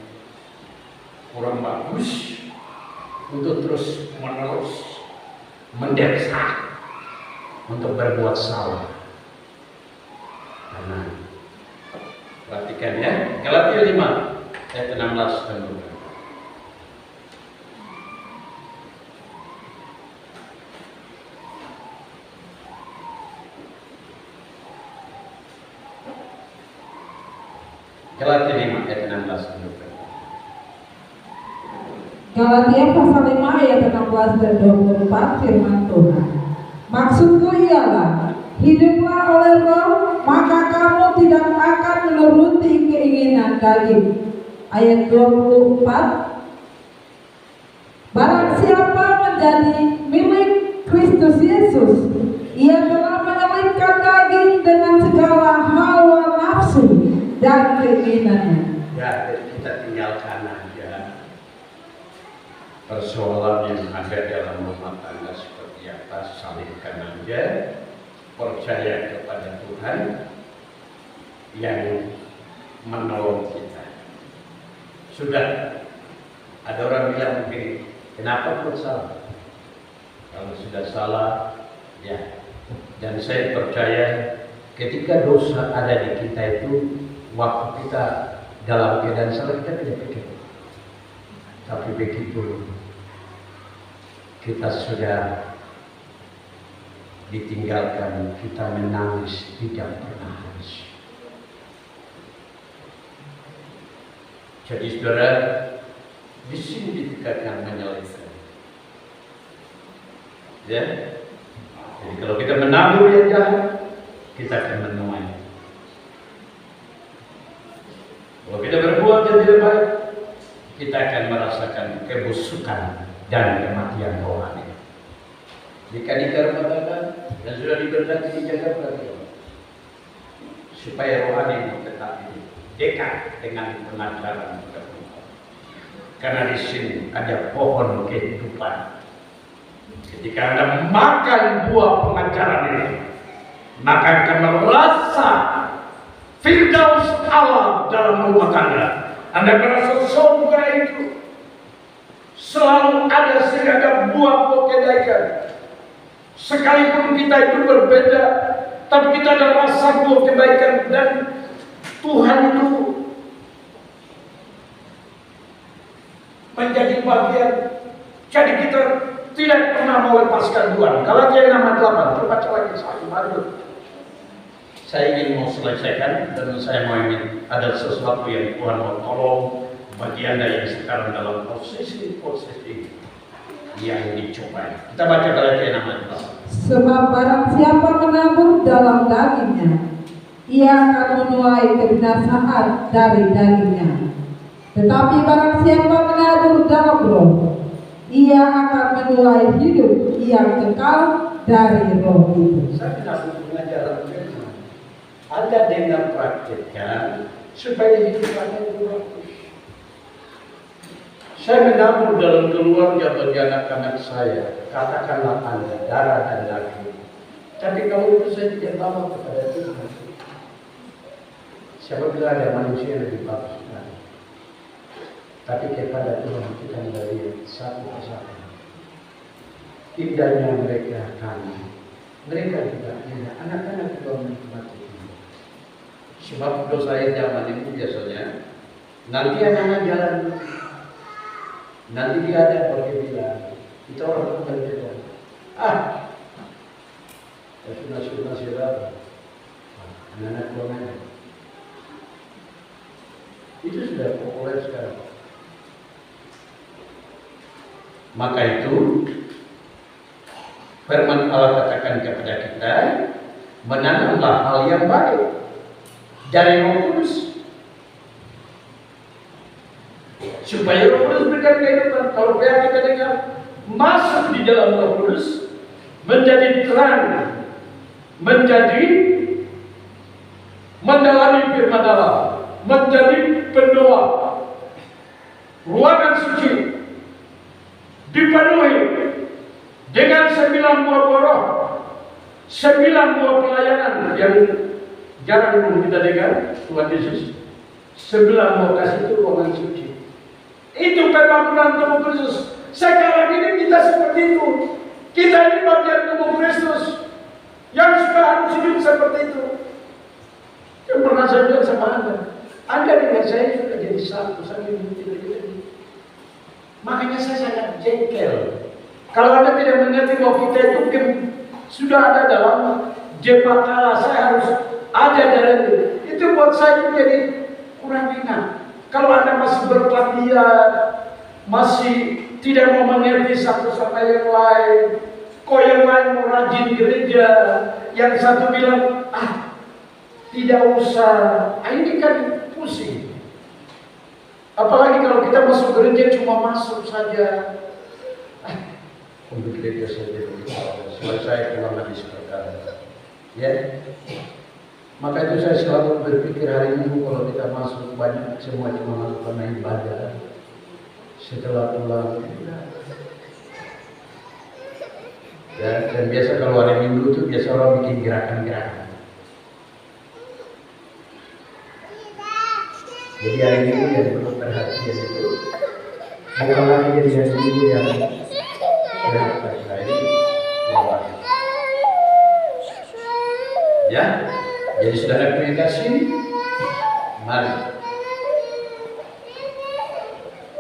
kurang bagus untuk terus menerus mendesak untuk berbuat salah. Karena perhatikan ya, Galatia 5 ayat 16 dan 20. Galatia 5 ayat 16 dan 20. Galatia pasal 5 ayat 16 dan 24 firman Tuhan. Maksudku ialah, hiduplah oleh Roh, maka kamu tidak akan menuruti keinginan daging. Ayat 24, barang siapa menjadi milik Kristus Yesus, ia telah menyelipkan daging dengan segala hawa nafsu dan keinginannya. Ya, kita tinggalkan aja persoalan yang ada dalam rumah tangga seperti apa, salibkan aja, percaya kepada Tuhan yang menolong kita. Sudah ada orang bilang begini, kenapa pun salah? Kalau sudah salah, ya. Dan saya percaya ketika dosa ada di kita itu, waktu kita dalam keadaan salah kita tidak pikir. Tapi begitu kita sudah ditinggalkan, kita menangis tidak pernah habis. Jadi saudara, di sini dikatakan menyelesaikan. Ya, jadi kalau kita menabur yang jahat, kita akan menuai. Kalau kita berbuat yang tidak baik, kita akan merasakan kebusukan dan kematian rohani. Jika dikatakan dan sudah diberkati dijaga perhatian, supaya rohani tetap dekat dengan pengajaran Tuhan. Karena di sini ada pohon kehidupan. Ketika Anda makan buah pengajaran ini, maka akan merasa firdaus Allah dalam rumah tangga. Anda merasa surga itu selalu ada seragam buah kebaikan. Sekalipun kita itu berbeda, tapi kita ada rasa buah kebaikan dan Tuhan itu menjadi bagian. Jadi kita tidak pernah melepaskan Tuhan. Galatia 6:8, terbaca lagi saya baru. Saya ingin mau selesaikan dan saya mau ingin ada sesuatu yang Tuhan mau tolong bagi Anda yang sekarang dalam posisi yang dicoba. Kita baca Galatia 6:8. Sebab barang siapa menabur dalam dagingnya, ia akan menuai kebinasaan dari dagingnya. Tetapi barang siapa menabur dalam roh, ia akan menuai hidup yang kekal dari roh itu. Saya tidak mengajar firman. Anda dengar praktekkan supaya hidup Anda lebih bagus. Saya menabur dalam keluarga bagi anak-anak saya, katakanlah Anda darah dan daging. Tapi kalau itu saya tidak bawa kepada Tuhan. Siapa bilang ada manusia yang lebih bagus? Tapi kepada Tuhan kita melihat satu persatu. Indahnya mereka kami, mereka juga indah. Anak-anak juga menikmati ini. Sebab dosa yang zaman itu biasanya nanti anak-anak jalan, nanti dia ada berbeda. Kita orang berbeda. Sunnah siapa? Anak-anak keluarga. Itu sudah populer sekarang. Maka itu firman Allah katakan kepada kita, menanamlah hal yang baik dari Roh Kudus, supaya Roh Kudus berikan kehidupan. Kalau kita dengar masuk di dalam Roh Kudus, menjadi terang, menjadi mendalami firman Allah, menjadi pendoa, ruangan suci dipenuhi dengan 9 buah roh, 9 buah pelayanan yang jarang kita dengar Tuhan Yesus. 9 buah kasih itu ruangan suci. Itu pembangunan tubuh Kristus. Sekarang ini kita seperti itu. Kita ini bagian tubuh Kristus yang sudah harus hidup seperti itu. Yang pernah saya bilang sama Anda dengan saya sudah jadi satu. Makanya saya sangat jengkel. Kalau Anda tidak mengerti bahwa kita itu sudah ada dalam jemaat Allah, saya harus ada dalam itu buat saya jadi kurang enak. Kalau Anda masih berpatihan, masih tidak mau mengerti satu sama yang lain, kok yang lain mau rajin gereja, yang satu bilang tidak usah, ini kan pusing. Apalagi kalau kita masuk gereja cuma masuk saja. Untuk gereja saja. Selesai pulang habis perkara. Ya. Maka itu saya selalu berpikir hari Minggu kalau kita masuk banyak semua cuma masuk karena ibadah. Setelah pulang. Ya, dan biasa kalau hari Minggu itu biasa orang bikin gerakan-gerakan. Jadi hari Minggu yang perlu perhatian itu bukan lagi jadi hari Minggu yang ya, jadi saudara punya kasih, mari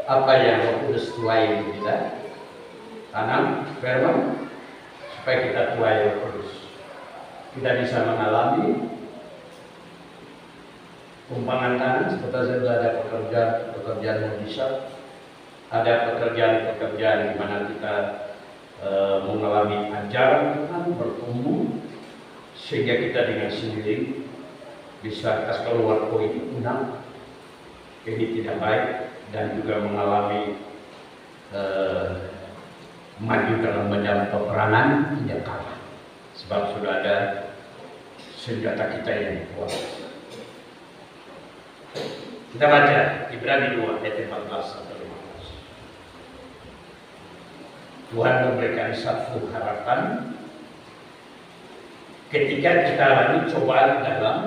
apa yang Roh Kudus tuai kita, tanam firman supaya kita tuai Roh Kudus. Kita bisa mengalami tumpangan tangan seperti ada pekerjaan mujizat, ada pekerjaan di mana kita mengalami ajaran Tuhan bertumbuh sehingga kita dengan sendiri bisa keluar poin 6 ini tidak baik dan juga mengalami maju dalam medan peperangan tidak kalah sebab sudah ada senjata kita yang kuat. Kita baca Ibrani 2 ayat 14 sampai 15. Tuhan memberikan satu harapan ketika kita alami cobaan dalam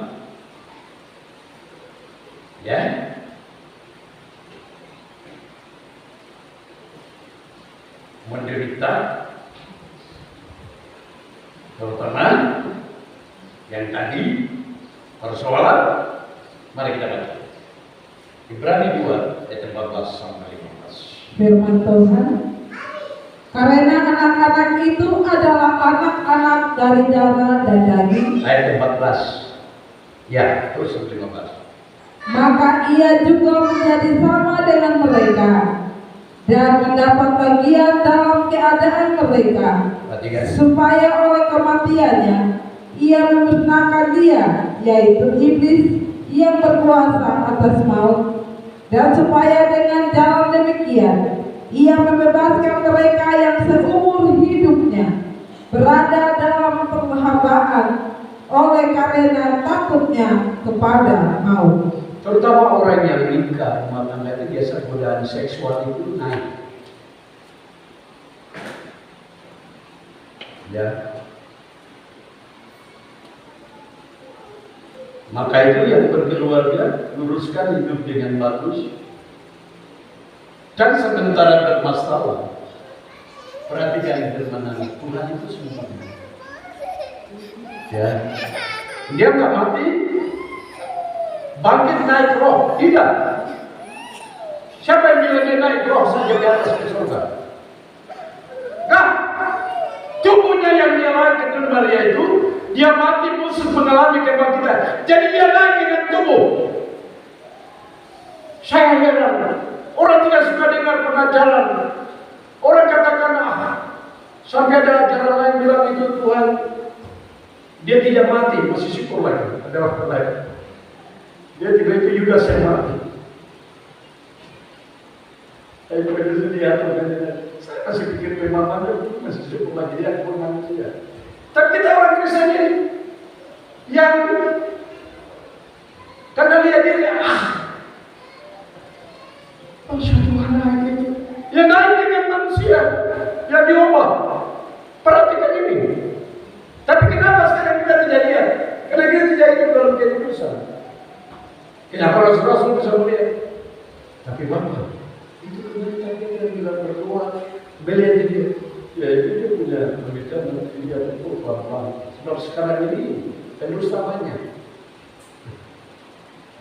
menderita, terutama yang tadi persoalan Mari kita baca. Ibrani 2 ayat 14 sampai 15. Firman Tuhan, karena anak-anak itu adalah anak-anak dari darah dan daging. Ayat 14. Ya, terus sampai 15. Maka ia juga menjadi sama dengan mereka dan mendapat bagian dalam keadaan mereka, Perhatikan. supaya oleh kematiannya ia memusnahkan dia, yaitu iblis yang berkuasa atas maut, dan supaya dengan jalan demikian ia membebaskan mereka yang seumur hidupnya berada dalam perhambaan oleh karena takutnya kepada maut. Terutama orang yang nikah rumah tangga itu biasa godaan seksual itu naik. Ya. Maka itu yang berkeluarga luruskan hidup dengan bagus. Dan sementara bermasalah, perhatikan firman Tuhan itu semua. Ya. Dia nggak mati, bangkit naik roh, tidak. Siapa yang bilang dia naik roh saja di atas ke surga? Nah, tubuhnya yang dia naik ke dunia itu, dia mati musuh mengalami kebangkitan. Jadi dia naik dengan tubuh. Saya heran, orang tidak suka dengar pengajaran. Orang katakan, sampai ada ajaran lain bilang itu Tuhan, dia tidak mati, masih syukur lagi, ada waktu lain. Dia tidak itu Yudas yang mati. Saya begitu lihat, saya masih pikir memang itu masih cukup lagi dia pun manusia. Tapi kita orang Kristen ini yang karena lihat dia Tuhan naik itu, ya naik dengan manusia yang diubah. Perhatikan ini. Tapi kenapa sekarang kita tidak lihat? Karena kita tidak hidup dalam kekudusan. Kenapa rasul-rasul bisa melihat? Tapi Bapak, itu kemudian kita bilang berdoa, beliau dia, ya itu dia punya pemikiran dia tentu pelan-pelan. Sebab sekarang ini pendusta banyak.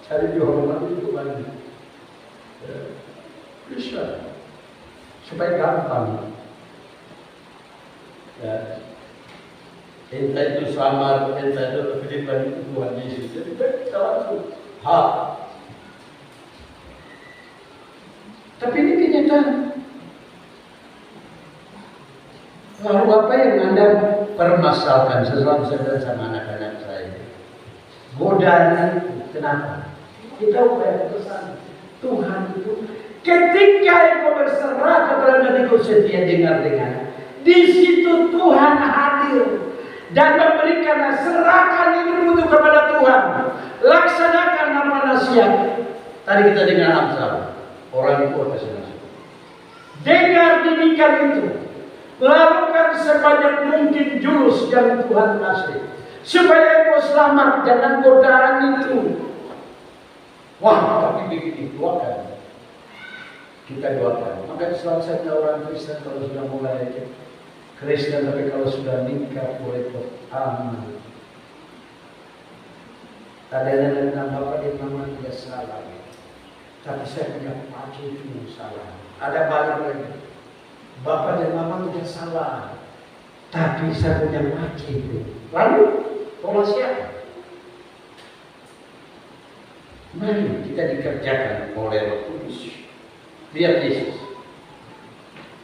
Cari dihormati itu banyak. Bisa, supaya gampang. Ya. Entah itu samar, entah itu Filipan itu Tuhan Yesus. Jadi kita langsung hak. Tapi ini kenyataan. Lalu apa yang Anda permasalahkan sesuatu sama anak-anak saya? Godaan itu, kenapa? Kita upaya pesan Tuhan itu. Ketika engkau berserah kepada engkau setia dengar, di situ Tuhan hadir. Dan memberikan serahkan hidupmu itu kepada Tuhan. Laksanakan apa nasihat. Tadi kita dengar Amsal, orang tua kasih nasihat. Dengar didikan itu. Lakukan sebanyak mungkin jurus yang Tuhan kasih, supaya engkau selamat dengan godaan itu. Wah, tapi begini, doakan. Kita doakan. Maka selalu saja orang Kristen kalau sudah mulai Kristen, tapi kalau sudah nikah boleh aman. Tadi ada yang bilang Bapak dan Mama tidak salah, tapi saya punya pacar itu yang salah. Ada balik lagi, Bapak dan Mama tidak salah, tapi saya punya pacar itu. Lalu pola siapa? Mari kita dikerjakan oleh Roh Kudus. Lihat Yesus.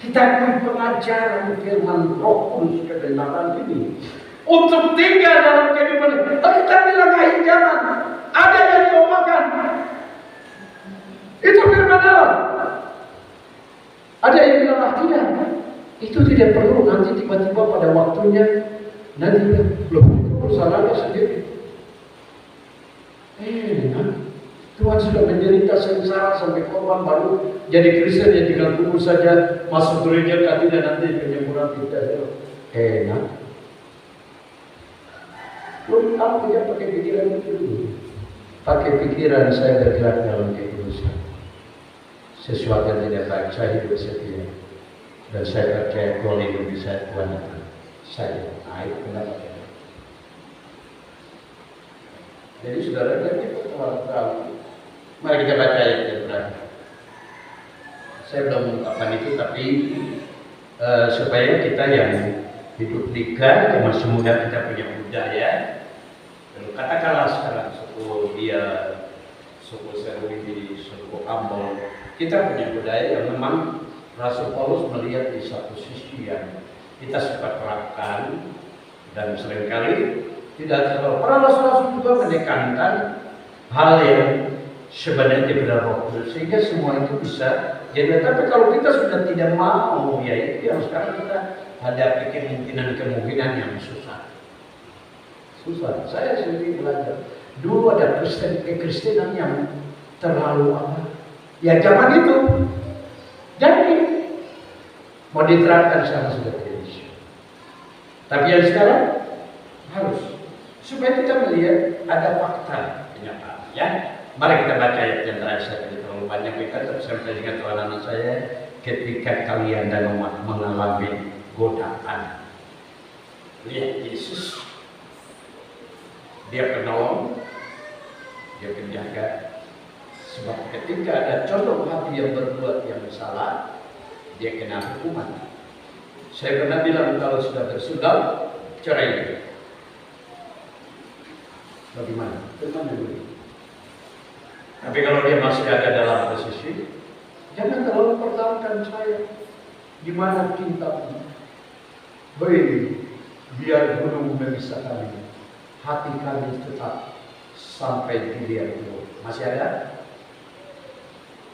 Kita akan pengajaran firman Roh Kudus kebenaran ini untuk tinggal dalam kehidupan ini. Tapi kita bilang akhir zaman ada yang diomongkan. Itu firman Allah. Ada yang bilang tidak. Itu tidak perlu, nanti tiba-tiba pada waktunya nanti belum berusaha sendiri. Tuhan sudah menderita sengsara sampai korban baru jadi Kristen yang tinggal tunggu saja masuk gereja dan nanti penyempurnaan kita. Enak. Belum tahu dia pakai pikiran itu dulu. Pakai pikiran saya bergerak dalam kekudusan. Sesuatu yang tidak baik saya hidup setia. Dan saya percaya Tuhan hidup di saya Tuhan akan saya naik pendapat. Jadi saudara, kita orang tahu. Mari kita baca ayat yang terakhir. Saya belum mengungkapkan itu, tapi supaya kita yang hidup nikah, yang masih muda, kita punya budaya. Katakanlah sekarang suku Serwidi, suku Ambon, kita punya budaya yang memang Rasul Paulus melihat di satu sisi yang kita suka terapkan dan seringkali tidak terlalu. Para rasul juga menekankan hal yang sebenarnya benar Roh Kudus, sehingga semua itu bisa. Jadi, tapi kalau kita sudah tidak mau, ya itu yang sekarang kita hadapi kemungkinan yang susah. Saya sendiri belajar. Dulu ada kekristenan yang terlalu apa? Ya zaman itu. Jadi mau diterapkan sama sudah tidak bisa. Tapi yang sekarang harus supaya kita melihat ada fakta kenyataan. Ya, mari kita baca ayat yang terakhir. Saya tadi terlalu banyak kita, tapi saya ingat anak saya, ketika kalian dan umat mengalami godaan, lihat Yesus. Dia penolong, dia penjaga. Sebab ketika ada contoh hati yang berbuat yang salah, dia kena hukuman. Saya pernah bilang kalau sudah bersudal, cerai. Bagaimana? Bagaimana dulu? Tapi kalau dia masih ada dalam posisi, jangan terlalu pertahankan saya. Gimana cintamu? Hei, biar gunung memisah kami, hati kami tetap sampai dilihat dulu. Masih ada?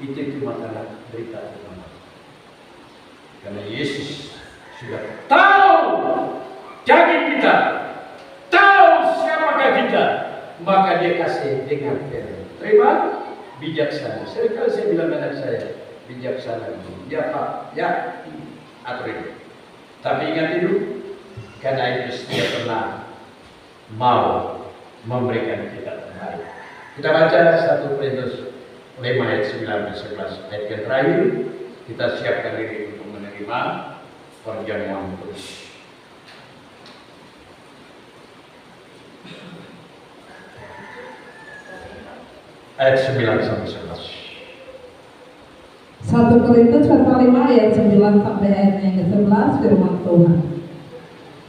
Itu cuma karena berita pertama. Karena Yesus sudah tahu jadi kita, tahu siapakah kita, maka dia kasih dengan firman. Terima, bijaksana. Seringkali saya bilang anak saya, bijaksana. Ya Pak, ya atur. Tapi ingat itu, karena itu dia pernah mau memberikan kita terbaik. Kita baca 1 Korintus 5 ayat 9-11. Ayat yang terakhir, kita siapkan diri untuk menerima perjamuan kudus. Ayat 9-11. 1 Korintus pasal 5 ayat 9 sampai ayat yang ke-11 firman Tuhan.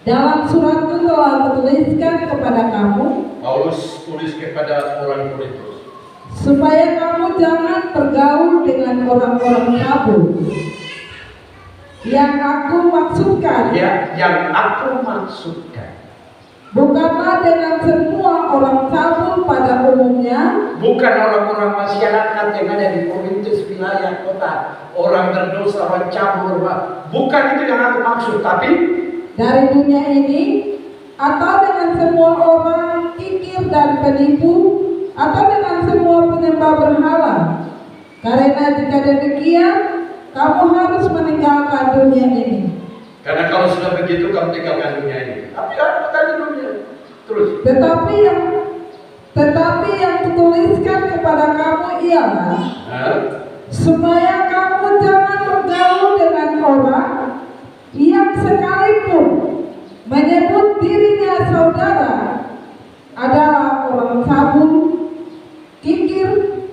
Dalam suratku telah kutuliskan kepada kamu, Paulus tulis kepada orang Korintus, supaya kamu jangan bergaul dengan orang-orang cabul. Yang aku maksudkan, bukanlah dengan semua orang cabul pada umumnya, bukan orang-orang masyarakat yang ada di Korintus, wilayah kota, orang berdosa, orang cabul, bukan itu yang aku maksud, tapi dari dunia ini, atau dengan semua orang kikir dan penipu, atau dengan semua penyembah berhala. Karena jika demikian, kamu harus meninggalkan dunia ini. Karena kalau sudah begitu, kamu tinggalkan dunia ini. Tapi apa tadi dunia? Terus. Tetapi yang kutuliskan kepada kamu ialah supaya kamu jangan bergaul dengan orang yang sekalipun menyebut dirinya saudara adalah orang cabul, kikir,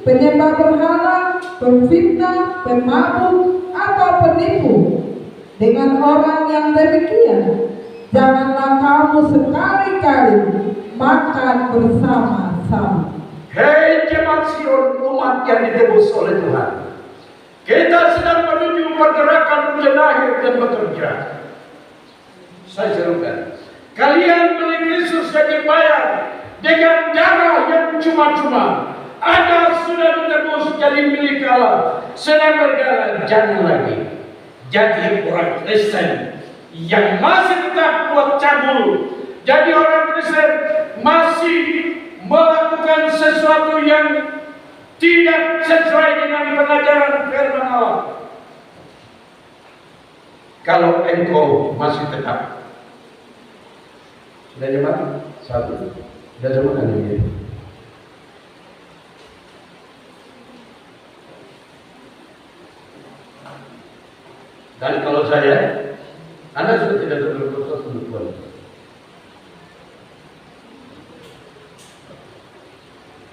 penyembah berhala, pemfitnah, pemabuk, atau penipu. Dengan orang yang demikian, janganlah kamu sekali-kali makan bersama-sama. Hei jemaat Sion, umat yang ditebus oleh Tuhan, kita sedang menuju pergerakan lahir dan bekerja. Saya serukan, kalian beli Kristus yang dibayar dengan darah yang cuma-cuma. Ada sudah ditebus jadi milik Allah. Sedang berjalan, jangan lagi jadi orang Kristen yang masih tetap buat cabul. Jadi orang Kristen masih melakukan sesuatu yang tidak sesuai dengan pengajaran firman Allah. Kalau engkau masih tetap, sudah jemaat satu, sudah jemaat ini. Dan kalau saya, Anda sudah tidak berdosa untuk Tuhan.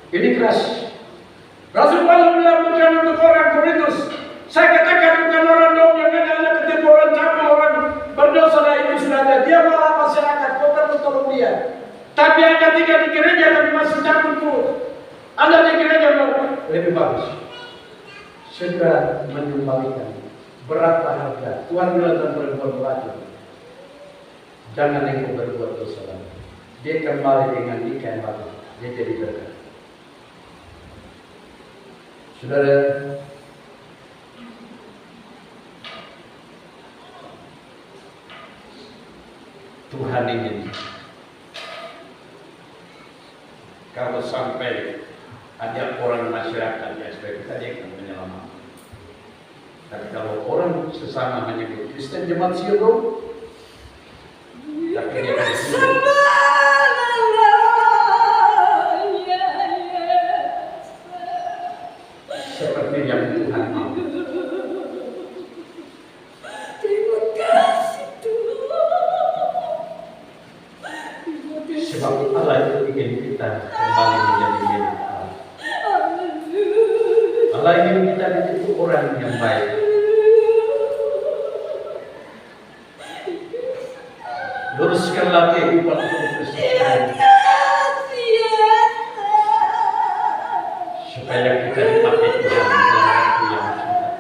Ini 13. Rasul Paulus bilang bukan untuk orang Korintus. Saya katakan bukan orang dom yang ada ketemu orang campur, orang berdosa itu sudah ada. Dia malah masyarakat, kau perlu tolong dia. Tapi Anda tinggal di gereja tapi masih campur tuh. Anda di gereja lebih bagus. Segera menyumbangkan berapa harga. Tuhan bilang dan berbuat baju. Jangan engkau berbuat dosa lagi. Dia kembali dengan ikan batu. Dia jadi berkat. Saudara, Tuhan ingin kalau sampai ada orang masyarakat yang supaya kita dia akan menyelamatkan. Tapi kalau orang sesama menyebut Kristen jemaat Sion, tapi dia akan seperti yang Tuhan mau. Sebab Allah itu ingin kita kembali menjadi milik Allah. Allah ingin kita menjadi orang yang baik. Luruskanlah kehidupan Kristus supaya kita dipakai Tuhan dalam waktu yang singkat.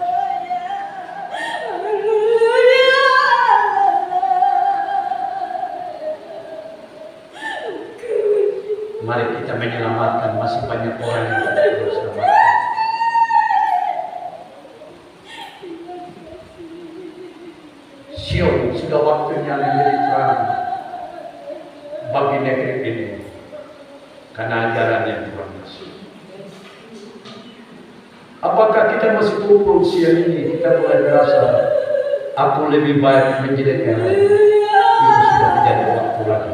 Mari kita menyelamatkan, masih banyak orang yang tidak perlu selamatkan. Sion, sudah waktunya menjadi terang bagi negeri ini karena ajaran yang Tuhan kasih. Apakah kita masih kumpul siang ini, kita mulai merasa aku lebih baik menjadikan itu sudah menjadi waktu lagi.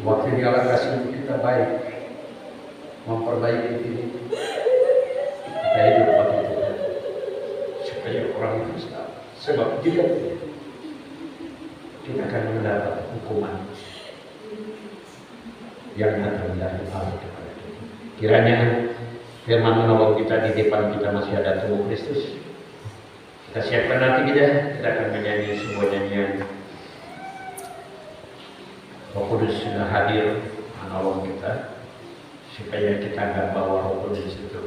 Waktu ini Allah kasih untuk kita baik, memperbaiki diri, kita hidup bagi Tuhan, supaya orang itu selamat. Sebab jika tidak, kita akan mendapat hukuman yang akan dari Allah kepada kita. Kiranya firman menolong kita di depan kita masih ada tubuh Kristus. Kita siapkan nanti kita akan menyanyi sebuah nyanyian. Roh Kudus sudah hadir menolong kita supaya kita akan bawa Roh Kudus itu